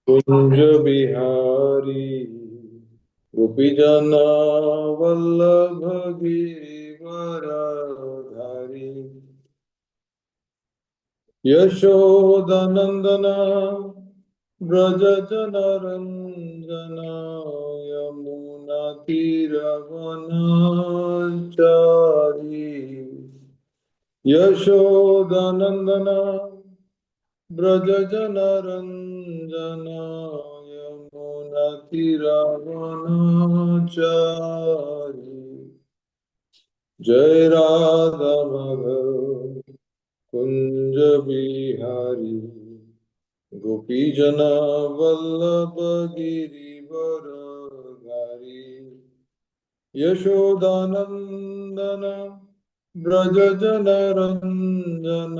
कुंज बिहारी गोपीजना वल्लभ गिरिवरधारी यशोदानंदन व्रज जनरंजन यमुना तीरवनचारी यशोदानंदन व्रज जनरंजन यमुना तीरवनचारी जय राधा माधव कुंज बिहारी गोपीजन वल्लभ गिरिवरधारी यशोदानंदन व्रज जनरंजन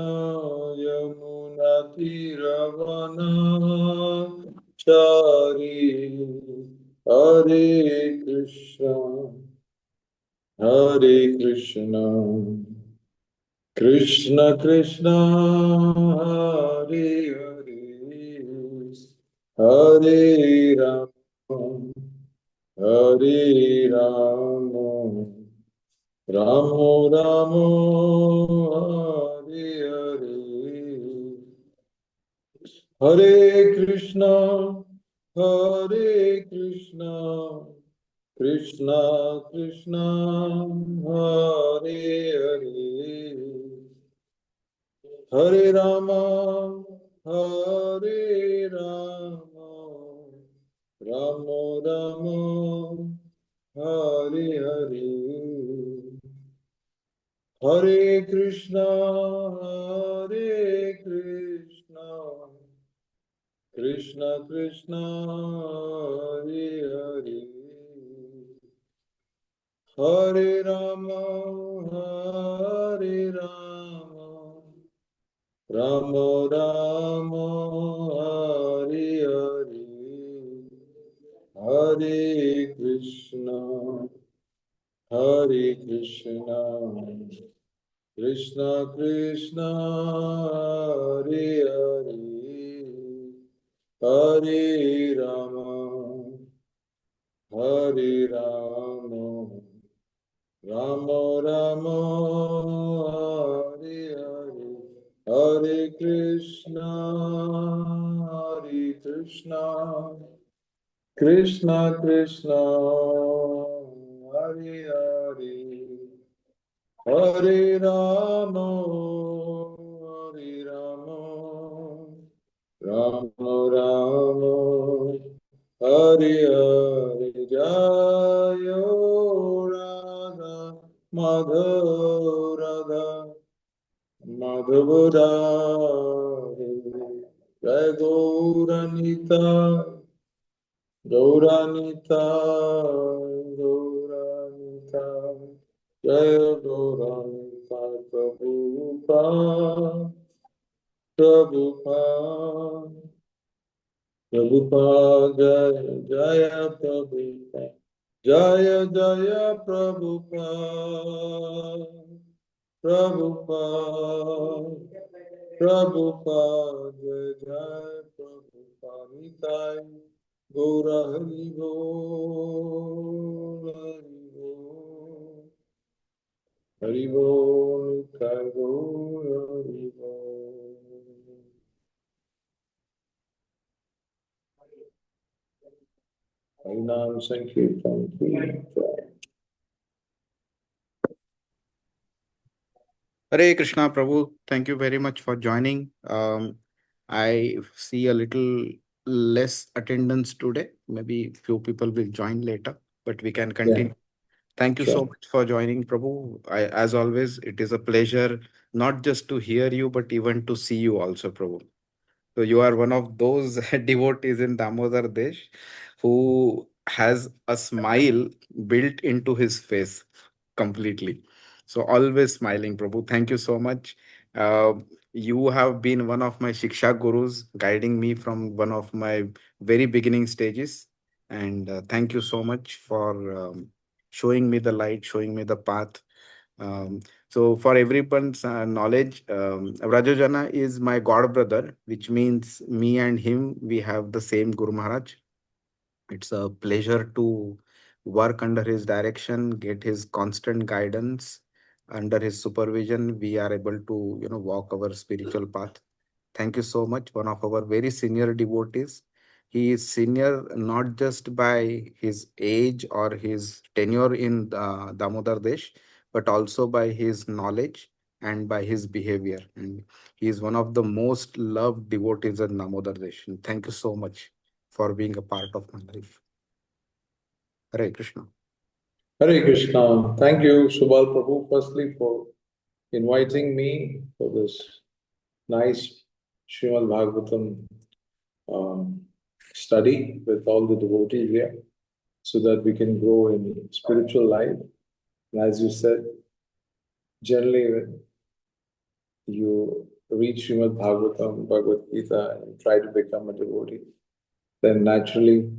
यमुना तीरवनचारी हरे कृष्ण कृष्ण कृष्ण हरे हरे हरे राम हरे राम राम राम हरे हरे हरे कृष्ण कृष्ण कृष्ण हरे हरे हरे राम राम राम हरे हरे हरे कृष्ण कृष्ण कृष्ण हरे हरे हरे राम राम राम हरे हरे हरे कृष्ण कृष्ण कृष्ण हरे हरे हरे राम राम राम हरे हरे हरे कृष्ण कृष्ण कृष्ण हरे हरे हरे राम राम राम हरे हरे जय राधा माधव राधे जय गौरानीता जय गौरानीता प्रभुपाद जय जय प्रभुपाद जय जय प्रभुपाद जय जय प्रभुपाद निताय गौर हरि बोल हरि बोल निताय गौर हरि बोल हरिनाम संकीर्तन की जय। Hare Krishna Prabhu, thank you very much for joining. I see a little less attendance today. Maybe few people will join later, but we can Yeah, continue. Thank you so sure. much for joining, Prabhu. As always, it is a pleasure not just to hear you, but even to see you also, Prabhu. So you are one of those devotees in Damodar Desh who has a smile built into his face completely. So always smiling, Prabhu. Thank you so much. Uh, you have been one of my Shiksha gurus, guiding me from one of my very beginning stages. And thank you so much for showing me the light, showing me the path. Um, So, for everyone's knowledge, Vrajajana is my god brother, which means me and him, we have the same Guru Maharaj. It's a pleasure to work under his direction, get his constant guidance. Under his supervision, we are able to, walk our spiritual path. Thank you so much. One of our very senior devotees. He is senior not just by his age or his tenure in Damodar Desh, but also by his knowledge and by his behavior. And he is one of the most loved devotees in Damodar Desh. And thank you so much for being a part of my life. Hare Krishna. Hare Krishna. Thank you, Subal Prabhu, firstly for inviting me for this nice Srimad Bhagavatam um, study with all the devotees here so that we can grow in spiritual life. And as you said, generally when you read Srimad Bhagavatam, Bhagavad Gita, and try to become a devotee, then naturally,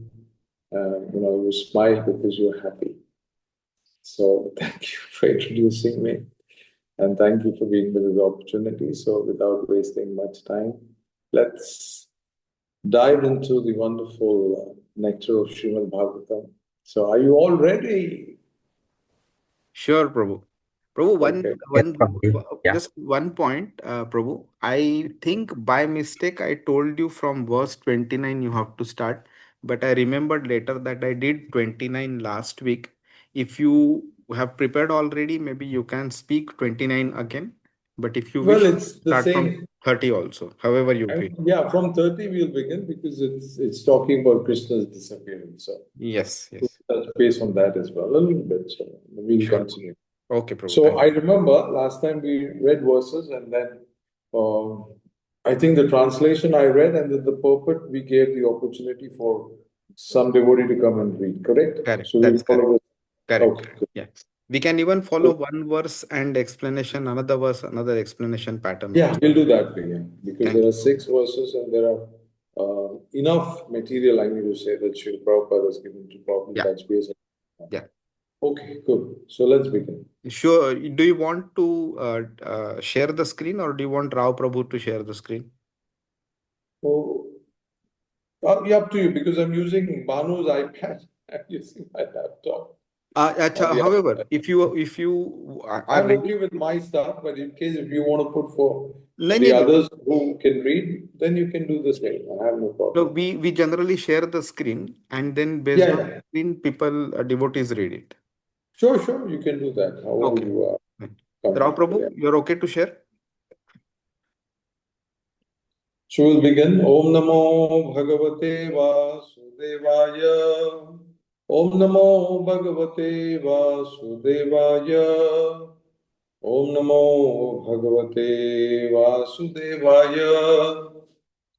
you smile because you're happy. So thank you for introducing me. And thank you for giving me this opportunity. So without wasting much time, let's dive into the wonderful nectar of Srimad Bhagavatam. So are you all ready? Sure, Prabhu. Prabhu, Okay. Yes, Prabhuji. Yeah. just one point, Prabhu. I think by mistake I told you from verse 29 you have to start, but I remembered later that I did 29 last week. If you have prepared already, maybe you can speak 29 again. But if you Well, wish, it's the start from same. 30 also, however you wish. Yeah, from 30 we'll begin because it's talking about Krishna's disappearance. So Yes, we'll yes. touch base on that as well, a little bit. So we'll Sure. continue. Okay, Prabhu. So Thank I you. remember last time we read verses and then um, I think the translation I read and then the purport we gave the opportunity for some devotee to come and read, correct? Correct. So we'll That's correct. follow this. Correct. Okay, good. Yeah. We can even follow So, one verse and explanation, another verse, another explanation pattern yeah, also. we'll do that way, yeah, because Thank there you. are 6 verses and there are enough material, I mean to say, that Srila Prabhupada has given to probably Yeah. touch base. Yeah. Okay, good. So let's begin. Sure. Do you want to share the screen or do you want Rao Prabhu to share the screen? Oh, yeah, up to you because I'm using Banu's iPad. I'm using my laptop. On the However, other. if you are I'm ready, okay with my stuff, but in case if you want to put for no, the no, no. others who can read, then you can do the same. I have no No, problem. we generally share the screen and then based Yeah, on yeah. screen, people devotees read it. Sure, sure. You can do that. However Okay. you are Fine. Rao comfortable. Prabhu, Yeah. you're okay to share? So we'll begin. Om Namo Bhagavate Vasudevaya. Om Namo Bhagavate Vasudevaya. Om Namo Bhagavate Vasudevaya.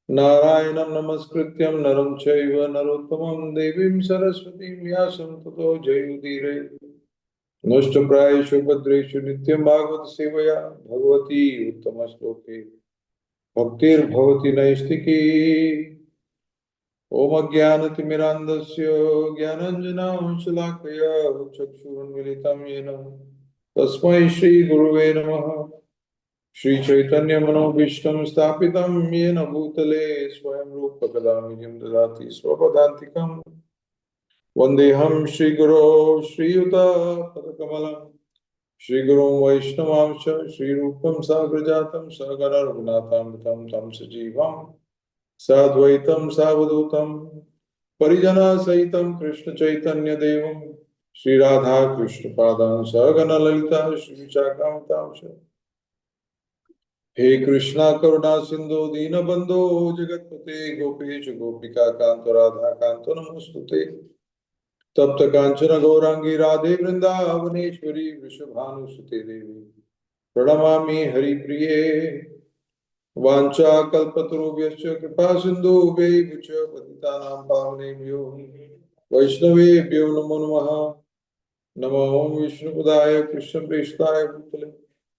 Narayanam Namaskrityam Naram Chaiva Narottamam Devim Saraswatim Vyasam Tato Jayudire Noshtaprayeshu Bhadreshu Nityam Bhagavad Sevaya Bhagavati Uttama Bhaktir Bhavati Naistiki Om Ajnanatimirandasya Jnananjana Shalakaya Chakshurunmilitam Yena Tasmai Shri Guruve Namaha Shri Chaitanya Manobhishtam Stapitam Yena Bhutale Swayam Rupa Kadamijam Dadati Swapadantikam Vandeham Shri Guru Shri Yuta Padakamalam Shri Guru Vaishnavamsha Shri Rupam Sagrajatam Sagara Raghunatham Tam Sajivam Sadvaitam Savadutam Parijana Sahitam Krishna Chaitanya Devam Shri Radha Krishna Padam Sagana Lalita Shri Vichakamatamsha He Krishna Karuna Sindhu Dina Bandhu Jagatpate Gopesh Gopika Kanto Radha Kanto Namostute Tapta Kanchana Gaurangi Radhe Vrindavaneshwari Vrishabhanusute Devi Pranamami Hari Priye Vancha Kalpatarubhyascha Kripa Sindhu Vebucha Patitanam Pavanebhyo Vaishnavebhyo Namo Namaha Namo Om Vishnupadaya Krishna Prestaya Bhutale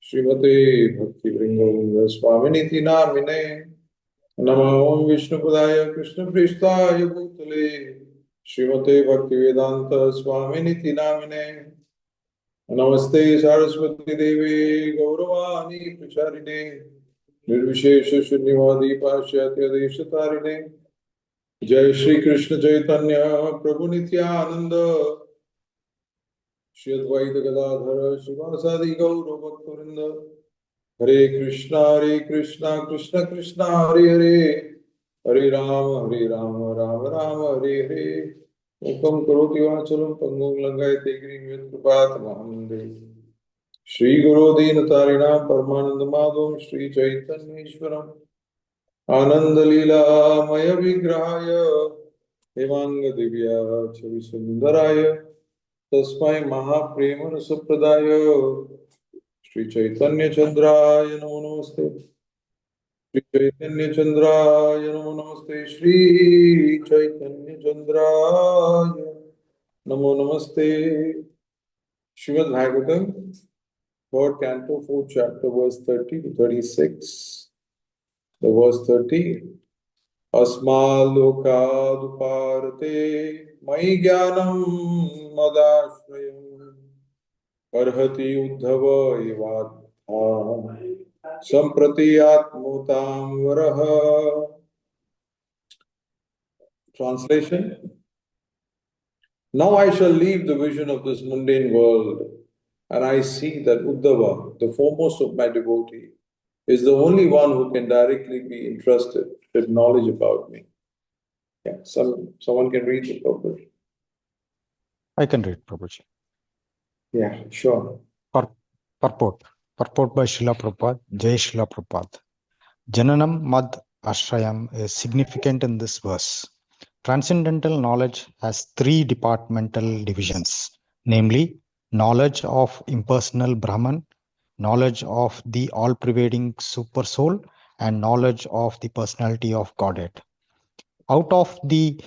Srimate Bhakti Vrindavinda Swaminiti Namine Namo Om Vishnupadaya Krishna Prestaya Bhutale Srimate Bhakti Vedanta Swaminiti Namine नमस्ते सरस्वती देवी गौरवाणी प्रचारिणे निर्विशेष शून्यवादी पाश्चात्य देश तारिणे जय श्री कृष्ण चैतन्य प्रभु नित्यानंद श्री अद्वैत गदाधर शिवासादि गौर भक्तवृंद हरे कृष्णा कृष्ण कृष्णा हरे हरे हरे राम राम राम हरे हरे मुखं करोति वाचालं पङ्गुं लङ्घयते गिरिं यत्कृपातमहं वन्दे श्रीगुरो दीनतारिणां परमानन्दमाधवं श्रीचैतन्येश्वरम् आनन्दलीलामय विग्रहाय हेमाङ्गदिव्या छविसुन्दराय तस्मै महाप्रेमरसप्रदाय श्रीचैतन्यचन्द्राय नमो नमस्ते श्रीचैतन्यचन्द्राय नमो नमस्ते श्रीचैतन्यचन्द्राय नमो नमस्ते Srimad Bhagavatam, third canto, fourth chapter, verse 30 to 36. The verse 30. Asmalokaduparte mai jnanam madashrayam arhati uddhava evatha samprati atmutam varaha. Translation. Now I shall leave the vision of this mundane world, and I see that Uddhava, the foremost of my devotee, is the only one who can directly be entrusted with knowledge about me. Yeah, someone can read the purport. I can read, Prabhuji. Yeah, sure. Purport by Srila Prabhupada, Jai Srila Prabhupada. Jananam Mad Ashrayam is significant in this verse. Transcendental knowledge has three departmental divisions, namely knowledge of impersonal Brahman, knowledge of the all-pervading super soul, and knowledge of the personality of Godhead. Out of the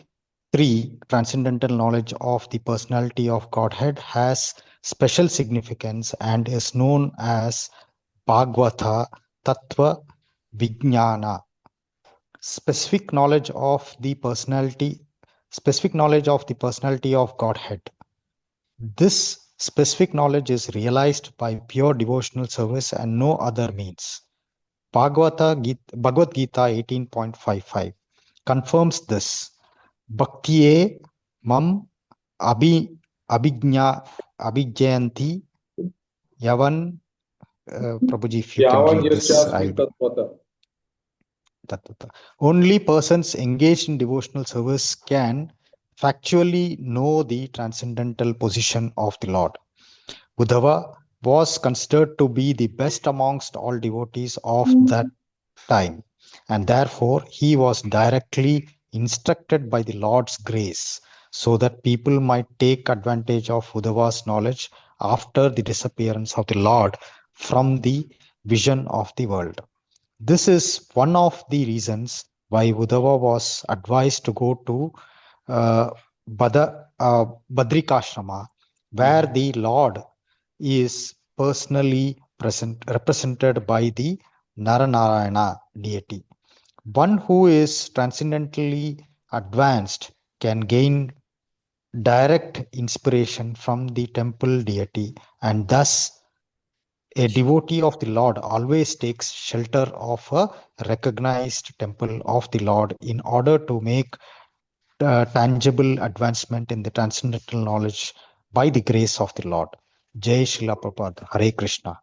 three, transcendental knowledge of the personality of Godhead has special significance and is known as Bhagavata Tattva Vijnana. Specific knowledge of the personality of Godhead. This specific knowledge is realized by pure devotional service and no other means. Bhagavad Gita 18.55 confirms this. Bhaktiye mam abhijnayanti yavan. Prabhuji, if you can read this. Only persons engaged in devotional service can factually know the transcendental position of the Lord. Uddhava was considered to be the best amongst all devotees of that time, and therefore he was directly instructed by the Lord's grace so that people might take advantage of Uddhava's knowledge after the disappearance of the Lord from the vision of the world. This is one of the reasons why Uddhava was advised to go to Badrikashrama, where the Lord is personally represented by the Naranarayana deity. One who is transcendently advanced can gain direct inspiration from the temple deity, and thus a devotee of the Lord always takes shelter of a recognized temple of the Lord in order to make tangible advancement in the transcendental knowledge by the grace of the Lord. Jai Srila Prabhupada. Hare Krishna.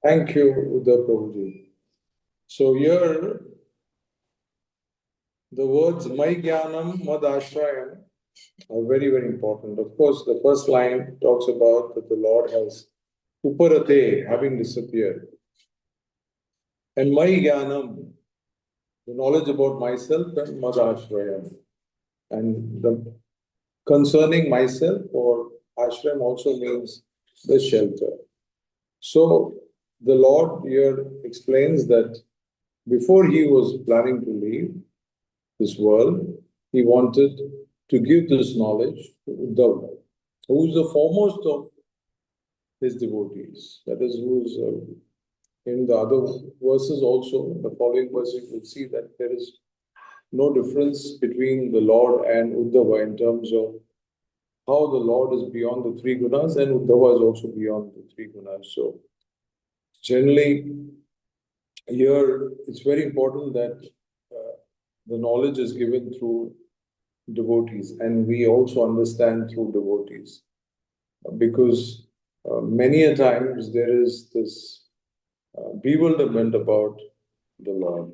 Thank you, Uddha Prabhuji. So here, the words Mai Jnanam Mad Ashrayam are very, very important. Of course, the first line talks about that the Lord has Uparate, having disappeared. And Mai Jnanam, the knowledge about myself, and Mad Ashrayam. And the concerning myself or ashram also means the shelter. So the Lord here explains that before he was planning to leave this world, he wanted to give this knowledge to Uddhava, who is the foremost of his devotees. That is, who is in the other verses also, the following verses, you will see that there is no difference between the Lord and Uddhava in terms of how the Lord is beyond the three gunas and Uddhava is also beyond the three gunas. So generally, here it's very important that the knowledge is given through devotees, and we also understand through devotees, because many a times there is this bewilderment about the Lord,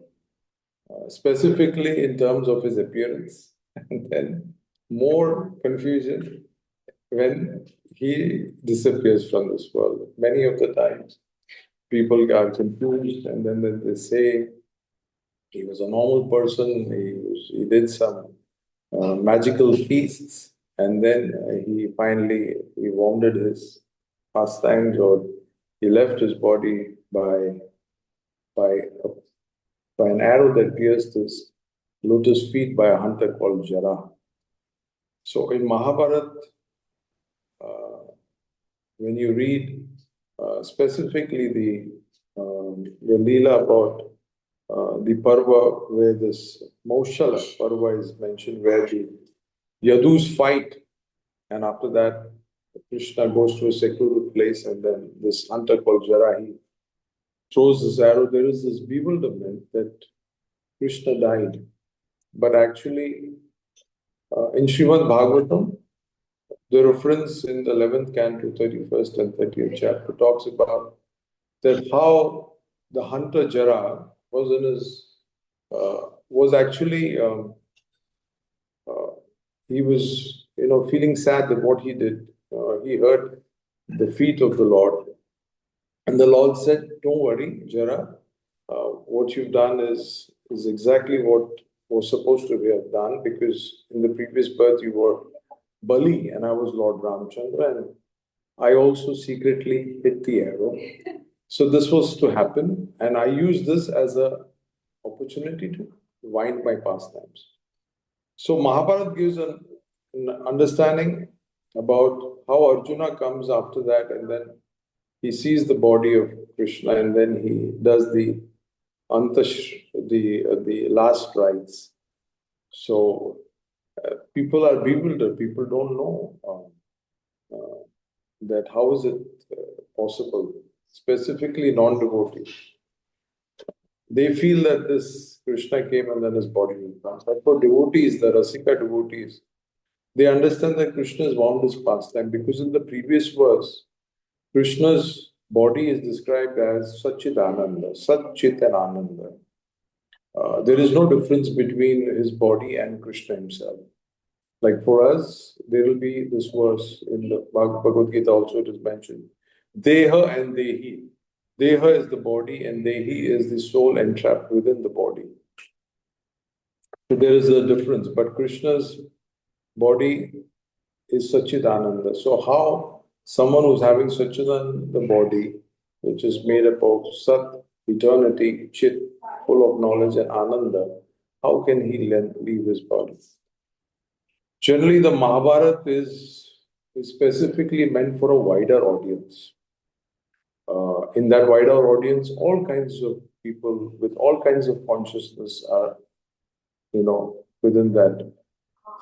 specifically in terms of his appearance, and then more confusion when he disappears from this world. Many of the times people are confused, and then they say he was a normal person, he did some magical feasts, and then he finally he wounded his pastimes, or he left his body by by an arrow that pierced his lotus feet by a hunter called Jara. So in Mahabharata, when you read specifically the Leela about the Parva, where this Maushala Parva is mentioned, where the Yadus fight, and after that, Krishna goes to a secluded place, and then this hunter called Jara, he throws this arrow. There is this bewilderment that Krishna died. But actually, in Srimad Bhagavatam, the reference in the 11th canto, 31st and 30th chapter, talks about that how the hunter Jara was in his was actually he was feeling sad that what he did. He hurt the feet of the Lord, and the Lord said, "Don't worry, Jara. What you've done is exactly what was supposed to be have done, because in the previous birth you were Bali and I was Lord Ramchandra, and I also secretly hit the arrow. So this was to happen, and I used this as a opportunity to wind my pastimes." So Mahabharata gives an understanding about how Arjuna comes after that, and then he sees the body of Krishna, and then he does the the last rites. So people are bewildered. People don't know that how is it possible, specifically non-devotees. They feel that this Krishna came and then his body will come. But for devotees, the Rasika devotees, they understand that Krishna is wound his pastime, because in the previous verse, Krishna's body is described as Satchidananda, Satchit and Ananda. There is no difference between his body and Krishna himself. Like for us, there will be this verse in the Bhagavad Gita also, it is mentioned, Deha and Dehi. Deha is the body and Dehi is the soul entrapped within the body. So there is a difference, but Krishna's body is Satchidananda. So how someone who's having Satchidananda body, which is made up of Sat, eternity, Chit, full of knowledge, and Ananda, how can he leave his body? Generally, the Mahabharata is specifically meant for a wider audience. In that wider audience, all kinds of people with all kinds of consciousness are, within that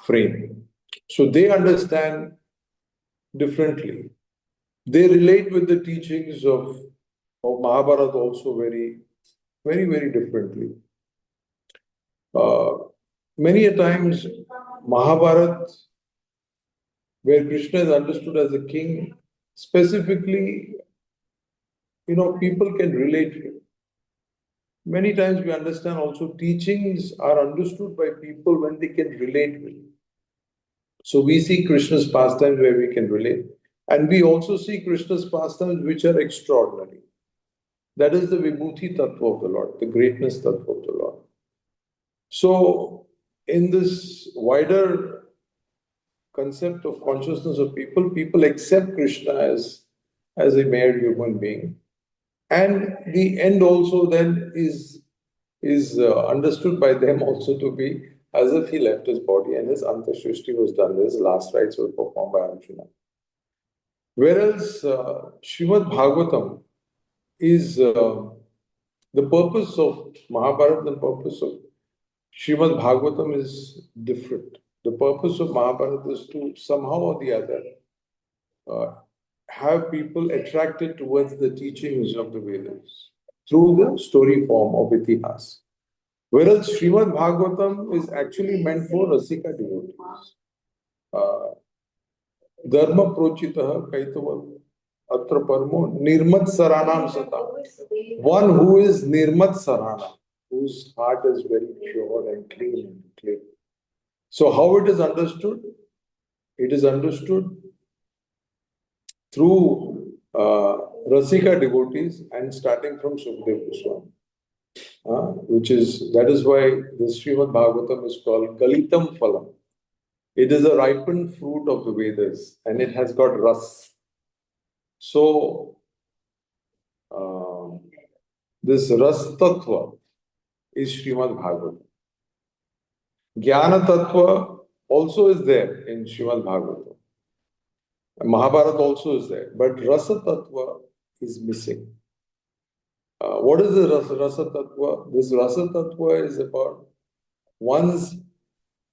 frame. So they understand differently. They relate with the teachings of Mahabharata also very, very, very differently. Many a times, Mahabharata, where Krishna is understood as a king, specifically, people can relate to it. Many times we understand also teachings are understood by people when they can relate with it. So we see Krishna's pastimes where we can relate, and we also see Krishna's pastimes which are extraordinary. That is the Vibhuti Tattva of the Lord, the greatness Tattva of the Lord. So in this wider concept of consciousness of people, people accept Krishna as a mere human being. And the end also then is understood by them also to be as if he left his body and his Antashrushti was done, his last rites were performed by Arjuna. Whereas Srimad Bhagavatam is the purpose of Mahabharata, the purpose of Srimad Bhagavatam is different. The purpose of Mahabharata is to somehow or the other have people attracted towards the teachings of the Vedas through the story form of Itihas. Whereas Srimad Bhagavatam is actually meant for Rasika devotees. Dharma prochitaha kaitaval atra parmo nirmat saranam sata. One who is nirmat sarana, whose heart is very pure and clean and clear. So how it is understood? It is understood through Rasika devotees and starting from Sukadeva Goswami. That is why the Srimad Bhagavatam is called Galitam Phalam. It is a ripened fruit of the Vedas and it has got ras. So, this ras tattva is Srimad Bhagavatam. Jnana tattva also is there in Srimad Bhagavatam. Mahabharata also is there, but rasa tattva is missing. What is the rasa tattva? This rasa tattva is about one's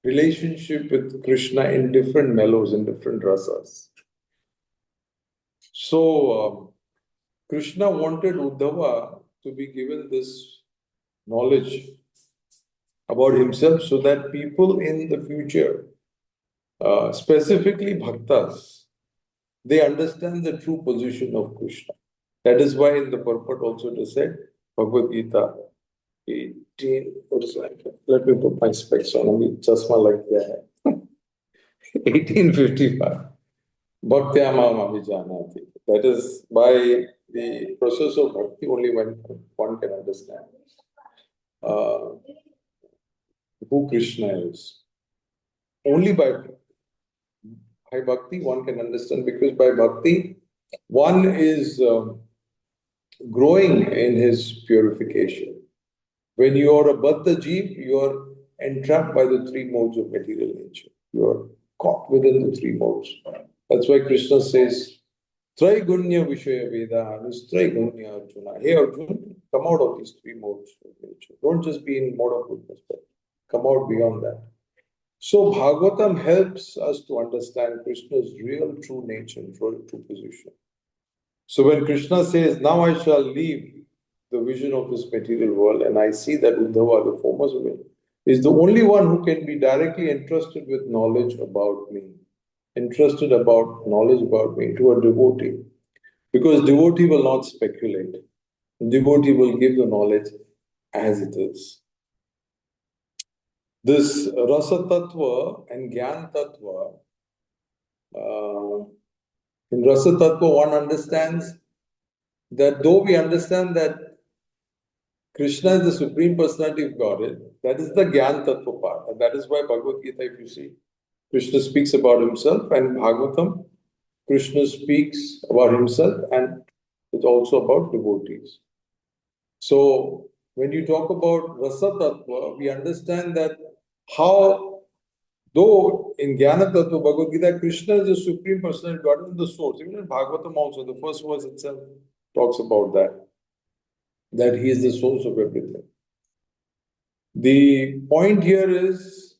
relationship with Krishna in different mellows, in different rasas. So, Krishna wanted Uddhava to be given this knowledge about himself so that people in the future, specifically bhaktas, they understand the true position of Krishna. That is why in the purport also it is said, Bhagavad Gita 18, what is that? Let me put my specs on, abhi chasma like that. 1855. Bhaktya mam abhijanati. That is by the process of bhakti only when one can understand who Krishna is. Only by bhakti one can understand, because by bhakti one is growing in his purification. When you are a baddha jeev, you are entrapped by the three modes of material nature. You are caught within the three modes. That's why Krishna says, Traigunya Vishaya Veda is Traigunya Arjuna. Hey Arjuna, come out of these three modes of nature. Don't just be in mode of goodness, but come out beyond that. So Bhagavatam helps us to understand Krishna's real true nature and true position. So when Krishna says, now I shall leave the vision of this material world and I see that Uddhava, the foremost of it, is the only one who can be directly entrusted with knowledge about me, entrusted about knowledge about me to a devotee. Because devotee will not speculate. Devotee will give the knowledge as it is. This rasa tattva and gyan tattva, in rasa tattva one understands that though we understand that Krishna is the Supreme Personality of Godhead, that is the gyan tattva part. And that is why Bhagavad Gita, if you see, Krishna speaks about himself, and Bhagavatam, Krishna speaks about himself, and it's also about devotees. So when you talk about rasa tattva, we understand that how, though in Jnana Tattva, Bhagavad Gita, Krishna is the Supreme Personality of God, is the source. Even in Bhagavatam also, the first verse itself talks about that he is the source of everything. The point here is,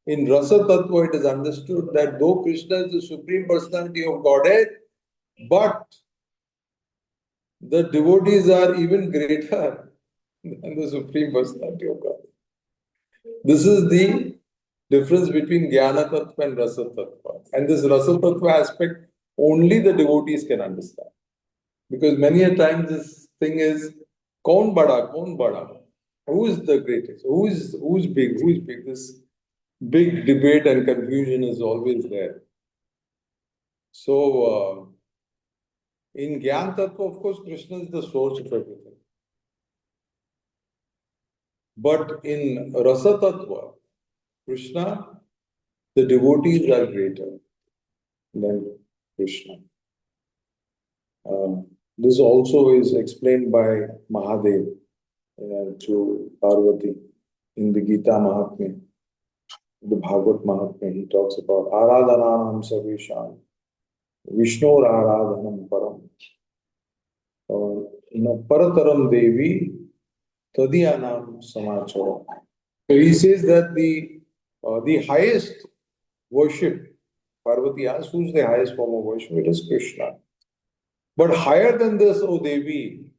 in Rasa Tattva, it is understood that though Krishna is the Supreme Personality of Godhead, but the devotees are even greater than the Supreme Personality of God. This is the difference between Jnana Tattva and Rasa Tattva. And this Rasa Tattva aspect, only the devotees can understand. Because many a times this thing is, Kaun bada, kaun bada? Who is the greatest? Who's big? Who is big? This big debate and confusion is always there. So, in Gyan Tattva, of course, Krishna is the source of everything. But in Rasa Tattva, Krishna, the devotees are greater than Krishna. This also is explained by Mahadev to Parvati in the Gita Mahatmya, the Bhagavad Mahatmya. He talks about Aradhananam Sarvesham, Vishnur Aradhanam Param, Parataram Devi Tadiyanam Samachara. So he says that the highest worship, Parvati asked, who's the highest form of worship? It is Krishna. But higher than this, O Devi,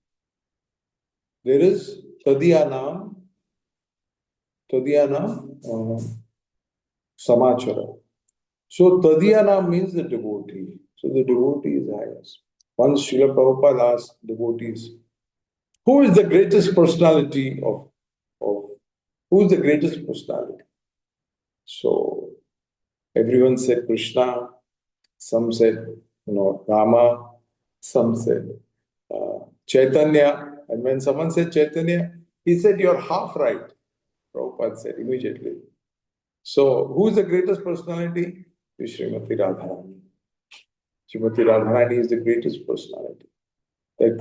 there is Tadiyanam, Samachara. So Tadiyanam means the devotee. So the devotee is highest. Once Srila Prabhupada asked devotees, who is the greatest personality of who is the greatest personality? So everyone said Krishna, some said, Rama, some said Chaitanya. And when someone said Chaitanya, he said, you're half right. Prabhupada said immediately. So who is the greatest personality? Is Srimati Radharani. Srimati Radharani is the greatest personality. That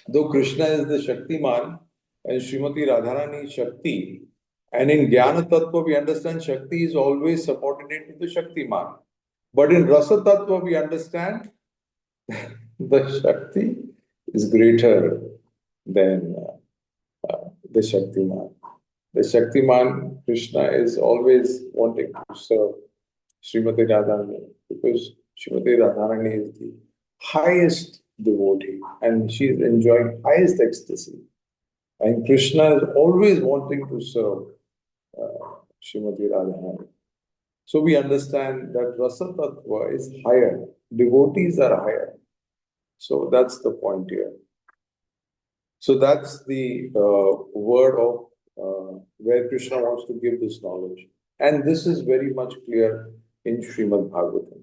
though Krishna is the Shaktiman and Srimati Radharani is Shakti, and in Jnana Tattva we understand Shakti is always subordinate to the Shaktiman. But in Rasa Tattva we understand the Shakti is greater than the Shaktiman. The Shaktiman Krishna is always wanting to serve Srimati Radharani because Srimati Radharani is the highest devotee and she is enjoying highest ecstasy. And Krishna is always wanting to serve Srimati Radharani. So we understand that Rasa Tattva is higher, devotees are higher. So that's the point here. So that's the word of where Krishna wants to give this knowledge. And this is very much clear in Srimad Bhagavatam.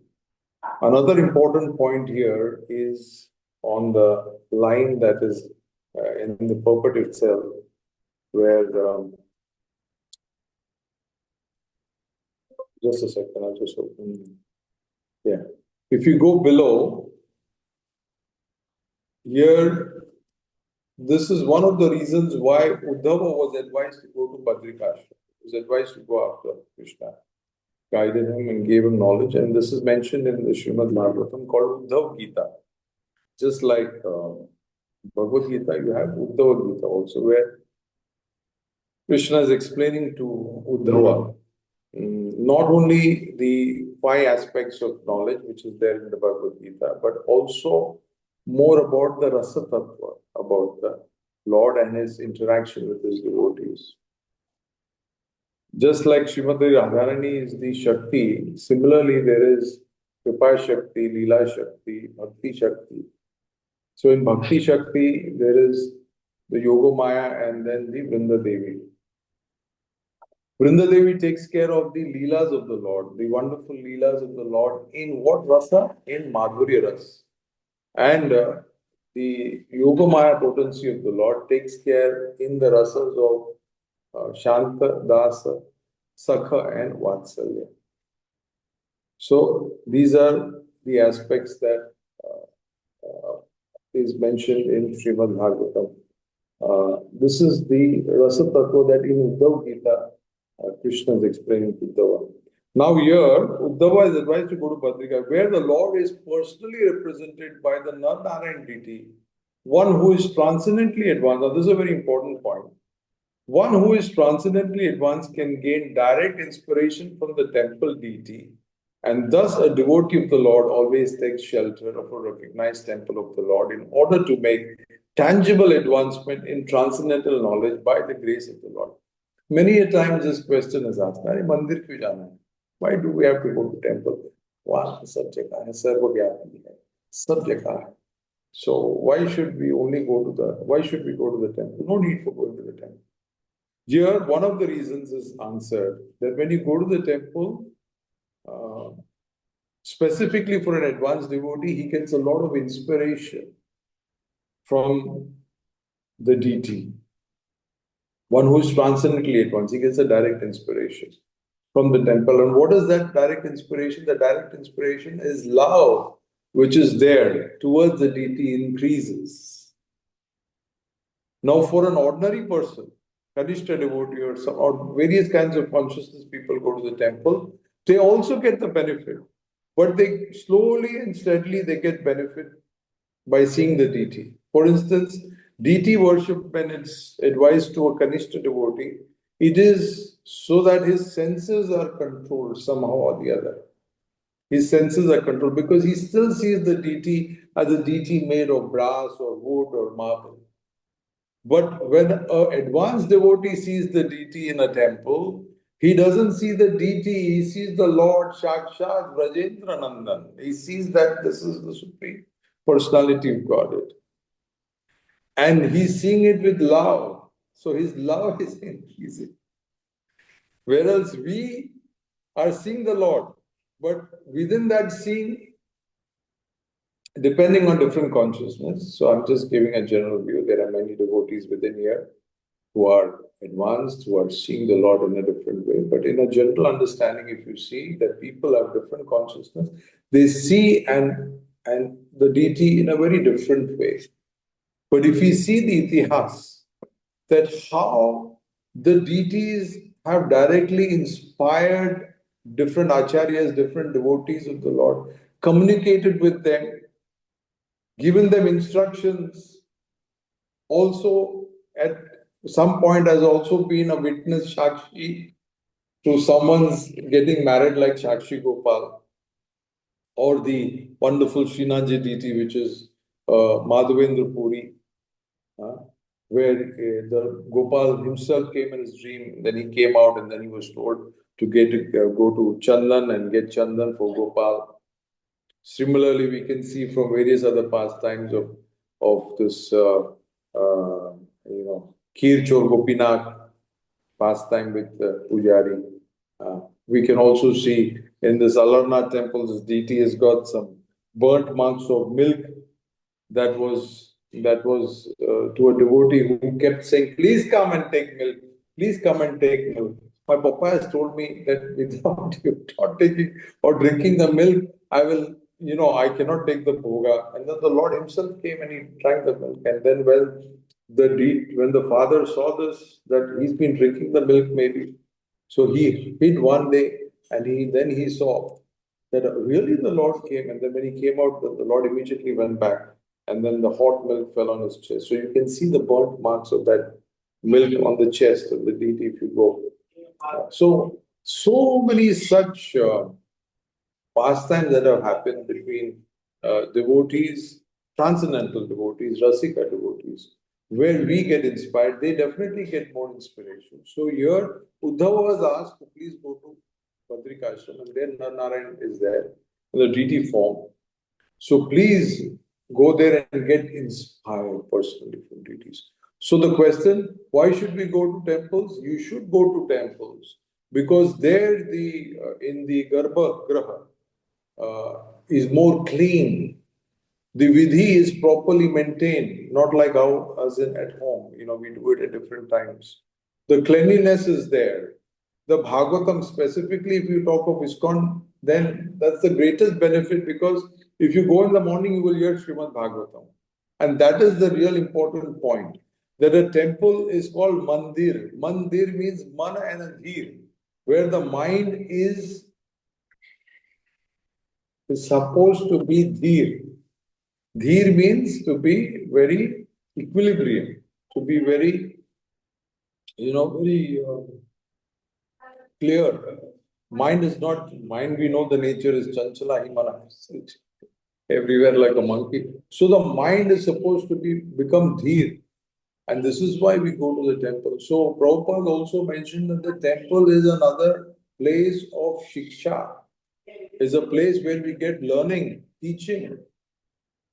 Another important point here is on the line that is in the purport itself, where just a second, I'll just open. Yeah. If you go below, here, this is one of the reasons why Uddhava was advised to go to Badrikashram. He was advised to go after Krishna, guided him and gave him knowledge. And this is mentioned in the Srimad Bhagavatam called Uddhava Gita. Just like Bhagavad Gita, you have Uddhava Gita also, where Krishna is explaining to Uddhava not only the 5 aspects of knowledge which is there in the Bhagavad Gita, but also more about the Rasa Tattva, about the Lord and his interaction with his devotees. Just like Srimati Radharani is the Shakti, similarly there is Kripa Shakti, Leela Shakti, Bhakti Shakti. So in Bhakti Shakti, there is the Yoga Maya and then the Vrinda Devi. Vrinda Devi takes care of the Leelas of the Lord, the wonderful Leelas of the Lord in what rasa? In Madhurya Ras. And the Yoga Maya potency of the Lord takes care in the rasas of Shanta, Dasa, Sakha and Vatsalya. So these are the aspects that is mentioned in Srimad Bhagavatam. This is the Rasa Tattva that in Uddhava Gita, Krishna is explaining to Uddhava. Now here, Uddhava is advised to go to Badrika, where the Lord is personally represented by the non-Narayan deity, one who is transcendently advanced. Now this is a very important point. One who is transcendently advanced can gain direct inspiration from the temple deity, and thus a devotee of the Lord always takes shelter of a recognized temple of the Lord in order to make tangible advancement in transcendental knowledge by the grace of the Lord. Many a times this question is asked, mandir kyun jana hai? Why do we have to go to temple? Wow, sab jagah hai, sarvagyapi hai, sab jagah hai. So why should we go to the temple? No need for going to the temple. Here, one of the reasons is answered that when you go to the temple, specifically for an advanced devotee, he gets a lot of inspiration from the deity. One who is transcendently advanced, he gets a direct inspiration from the temple. And what is that direct inspiration? The direct inspiration is love, which is there towards the deity increases. Now, for an ordinary person, Kanishta devotee or various kinds of consciousness people go to the temple, they also get the benefit. But they slowly and steadily they get benefit by seeing the deity. For instance, deity worship, when it's advised to a Kanishta devotee, It is so that his senses are controlled somehow or the other. His senses are controlled because he still sees the deity as a deity made of brass or wood or marble. But when an advanced devotee sees the deity in a temple, he doesn't see the deity, he sees the Lord Sakshat Vrajendra Nandan. He sees that this is the Supreme Personality of Godhead. And he's seeing it with love. So his love is increasing. Whereas we are seeing the Lord, but within that seeing, depending on different consciousness, so I'm just giving a general view. There are many devotees within here who are advanced, who are seeing the Lord in a different way. But in a general understanding, if you see that people have different consciousness, they see and the deity in a very different way. But if we see the itihas, that how the deities have directly inspired different acharyas, different devotees of the Lord, communicated with them, given them instructions, also at some point has also been a witness Shakshi to someone's getting married like Shakshi Gopal, or the wonderful Srinathji deity, which is Madhavendra Puri, where the Gopal himself came in his dream, then he came out and then he was told to go to Chandan and get Chandan for Gopal. Similarly, we can see from various other pastimes of this, Kheer Chor Gopinath pastime with Pujari. We can also see in this Alarnath temple, this deity has got some burnt marks of milk that was to a devotee who kept saying, "Please come and take milk. Please come and take milk." My papa has told me that without you not taking or drinking the milk, I cannot take the bhoga. And then the Lord Himself came and He drank the milk. And then when the father saw this, that he's been drinking the milk maybe, so he hid one day, and then he saw that really the Lord came, and then when he came out, the Lord immediately went back, and then the hot milk fell on his chest. So you can see the burnt marks of that milk on the chest of the deity if you go. So many such pastimes that have happened between devotees, transcendental devotees, Rasika devotees, where we get inspired, they definitely get more inspiration. So here, Uddhava was asked to please go to Badrikashram, and then Narayan is there in the deity form. So please go there and get inspired personally from deities. So the question, why should we go to temples? You should go to temples because there in the Garbha Graha is more clean. The vidhi is properly maintained, not like how as in at home. We do it at different times. The cleanliness is there. The Bhagavatam specifically, if you talk of ISKCON, then that's the greatest benefit because if you go in the morning, you will hear Srimad Bhagavatam. And that is the real important point. That a temple is called mandir. Mandir means man and a dhir, where the mind is supposed to be dhir. Dhir means to be very equilibrium, to be very, very clear. Mind is not, mind we know the nature is chanchala himala, everywhere like a monkey. So the mind is supposed to become dhir. And this is why we go to the temple. So Prabhupada also mentioned that the temple is another place of shiksha, is a place where we get learning, teaching.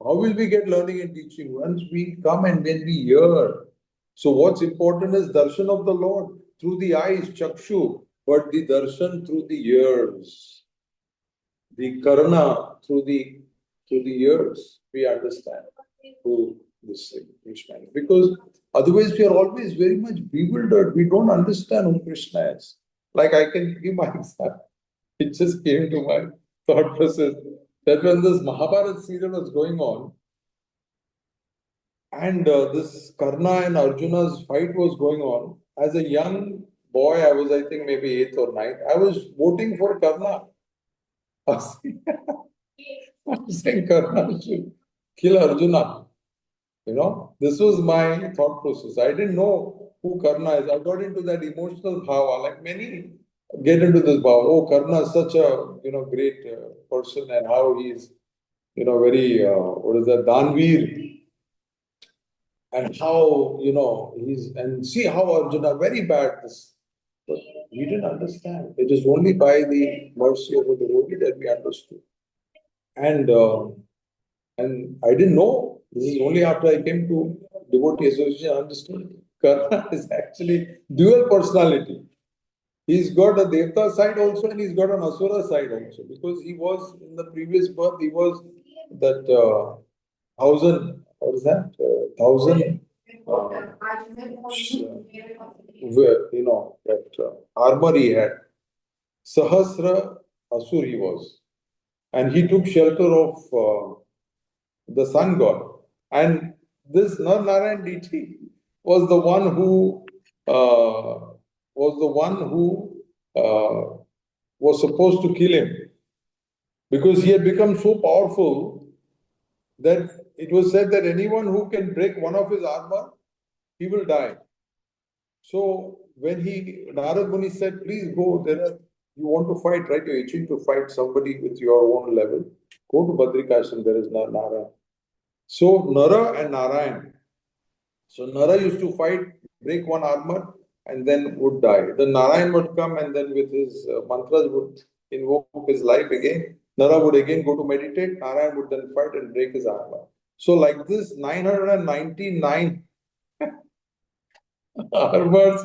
How will we get learning and teaching? Once we come and when we hear. So what's important is darshan of the Lord through the eyes, chakshu, but the darshan through the ears, the karana through the ears. We understand through this thing. Because otherwise we are always very much bewildered. We don't understand who Krishna is. Like I can give my example. It just came to my thought process that when this Mahabharata serial was going on, and this Karna and Arjuna's fight was going on, as a young boy, I was, I think, maybe eighth or ninth, I was voting for Karna. I was saying Karna should kill Arjuna. This was my thought process. I didn't know who Karna is. I got into that emotional bhava, like many get into this bhava. Oh, Karna is such a great person, and how he is very what is that Danveer, and how he's and see how Arjuna very bad this, but we didn't understand. It is only by the mercy of the devotee that we understood, and I didn't know. This is only after I came to devotee association I understood. Karna is actually dual personality. He's got a Devta side also and he's got an Asura side also because he was in the previous birth, he was that thousand, what is that? Thousand, that armor he had. Sahasra Asur he was. And he took shelter of the sun god. And this Narayan deity was the one who was supposed to kill him because he had become so powerful that it was said that anyone who can break one of his armor, he will die. So when Narad Muni said, please go, you want to fight, right? You're itching to fight somebody with your own level. Go to Badrikashram, there is Narayan. So Nara and Narayan. So Nara used to fight, break one armor, and then would die. Then Narayan would come and then with his mantras would invoke his life again. Nara would again go to meditate. Narayan would then fight and break his armor. So like this, 999 armors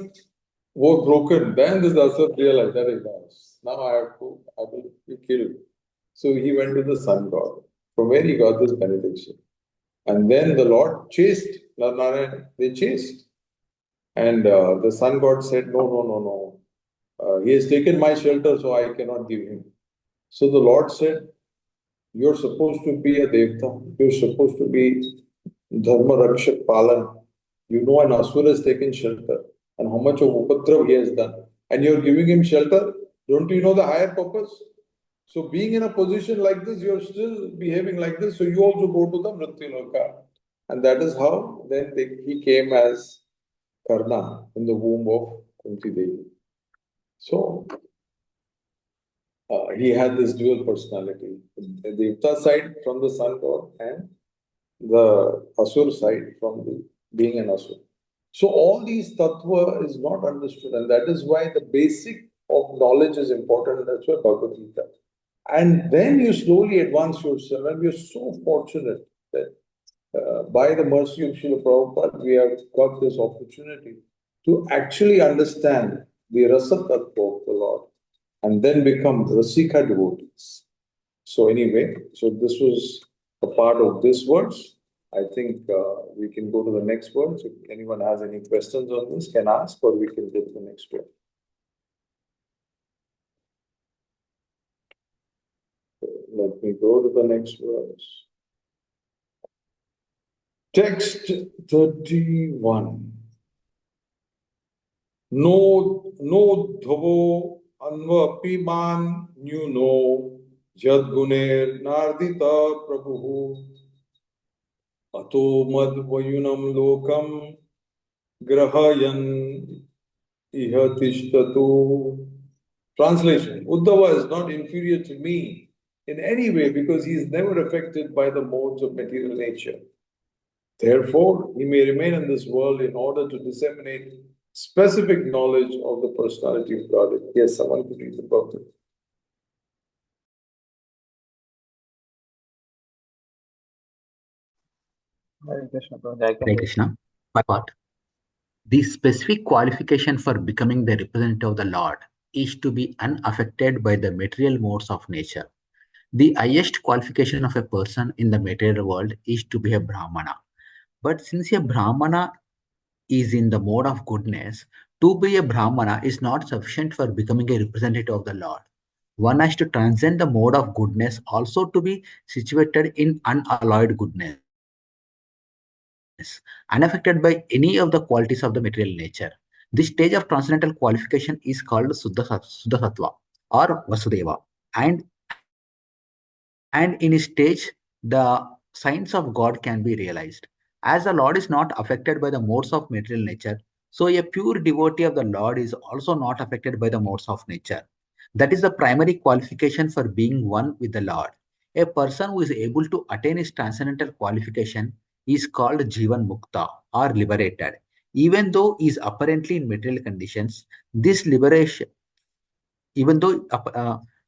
were broken. Then this Asur realized that is nice. Now I will be killed. So he went to the sun god, from where he got this benediction. And then the Lord chased Narayan, they chased. And the sun god said, no, no, no, no. He has taken my shelter, so I cannot give him. So the Lord said, you're supposed to be a Devta. You're supposed to be Dharma Rakshak Palan. You know an Asura has taken shelter and how much of Upadrav he has done. And you're giving him shelter. Don't you know the higher purpose? So being in a position like this, you're still behaving like this. So you also go to the Mrityuloka. And that is how then he came as Karna in the womb of Kunti Devi. So he had this dual personality. The Devta side from the sun god and the Asur side from the being an Asur. So all these tattva is not understood, and that is why the basic of knowledge is important. That's why Bhagavad Gita. And then you slowly advance yourself, and we are so fortunate that by the mercy of Srila Prabhupada, we have got this opportunity to actually understand the rasa tattva of the Lord and then become rasika devotees. So anyway, so this was a part of this verse. I think we can go to the next verse. If anyone has any questions on this, can ask, or we can go to the next one. Let me go to the next verse. Text 31. No dhavo anva piman no jad guner nardita prabhu ato mad vayunam lokam grahayan ihatishtatu. Translation: Uddhava is not inferior to me in any way because he is never affected by the modes of material nature. Therefore, he may remain in this world in order to disseminate specific knowledge of the personality of God. Yes, someone could read the book. Hare Krishna, Prabhu. I can Hare read. Krishna. Part. The specific qualification for becoming the representative of the Lord is to be unaffected by the material modes of nature. The highest qualification of a person in the material world is to be a Brahmana. But since a Brahmana is in the mode of goodness, to be a Brahmana is not sufficient for becoming a representative of the Lord. One has to transcend the mode of goodness also to be situated in unalloyed goodness, unaffected by any of the qualities of the material nature. This stage of transcendental qualification is called Suddha Sattva or Vasudeva. And in his stage, the signs of God can be realized. As the Lord is not affected by the modes of material nature, So a pure devotee of the Lord is also not affected by the modes of nature. That is the primary qualification for being one with the Lord. A person who is able to attain his transcendental qualification is called Jivan Mukta or liberated. Even though he is apparently in material conditions, this liberation, even though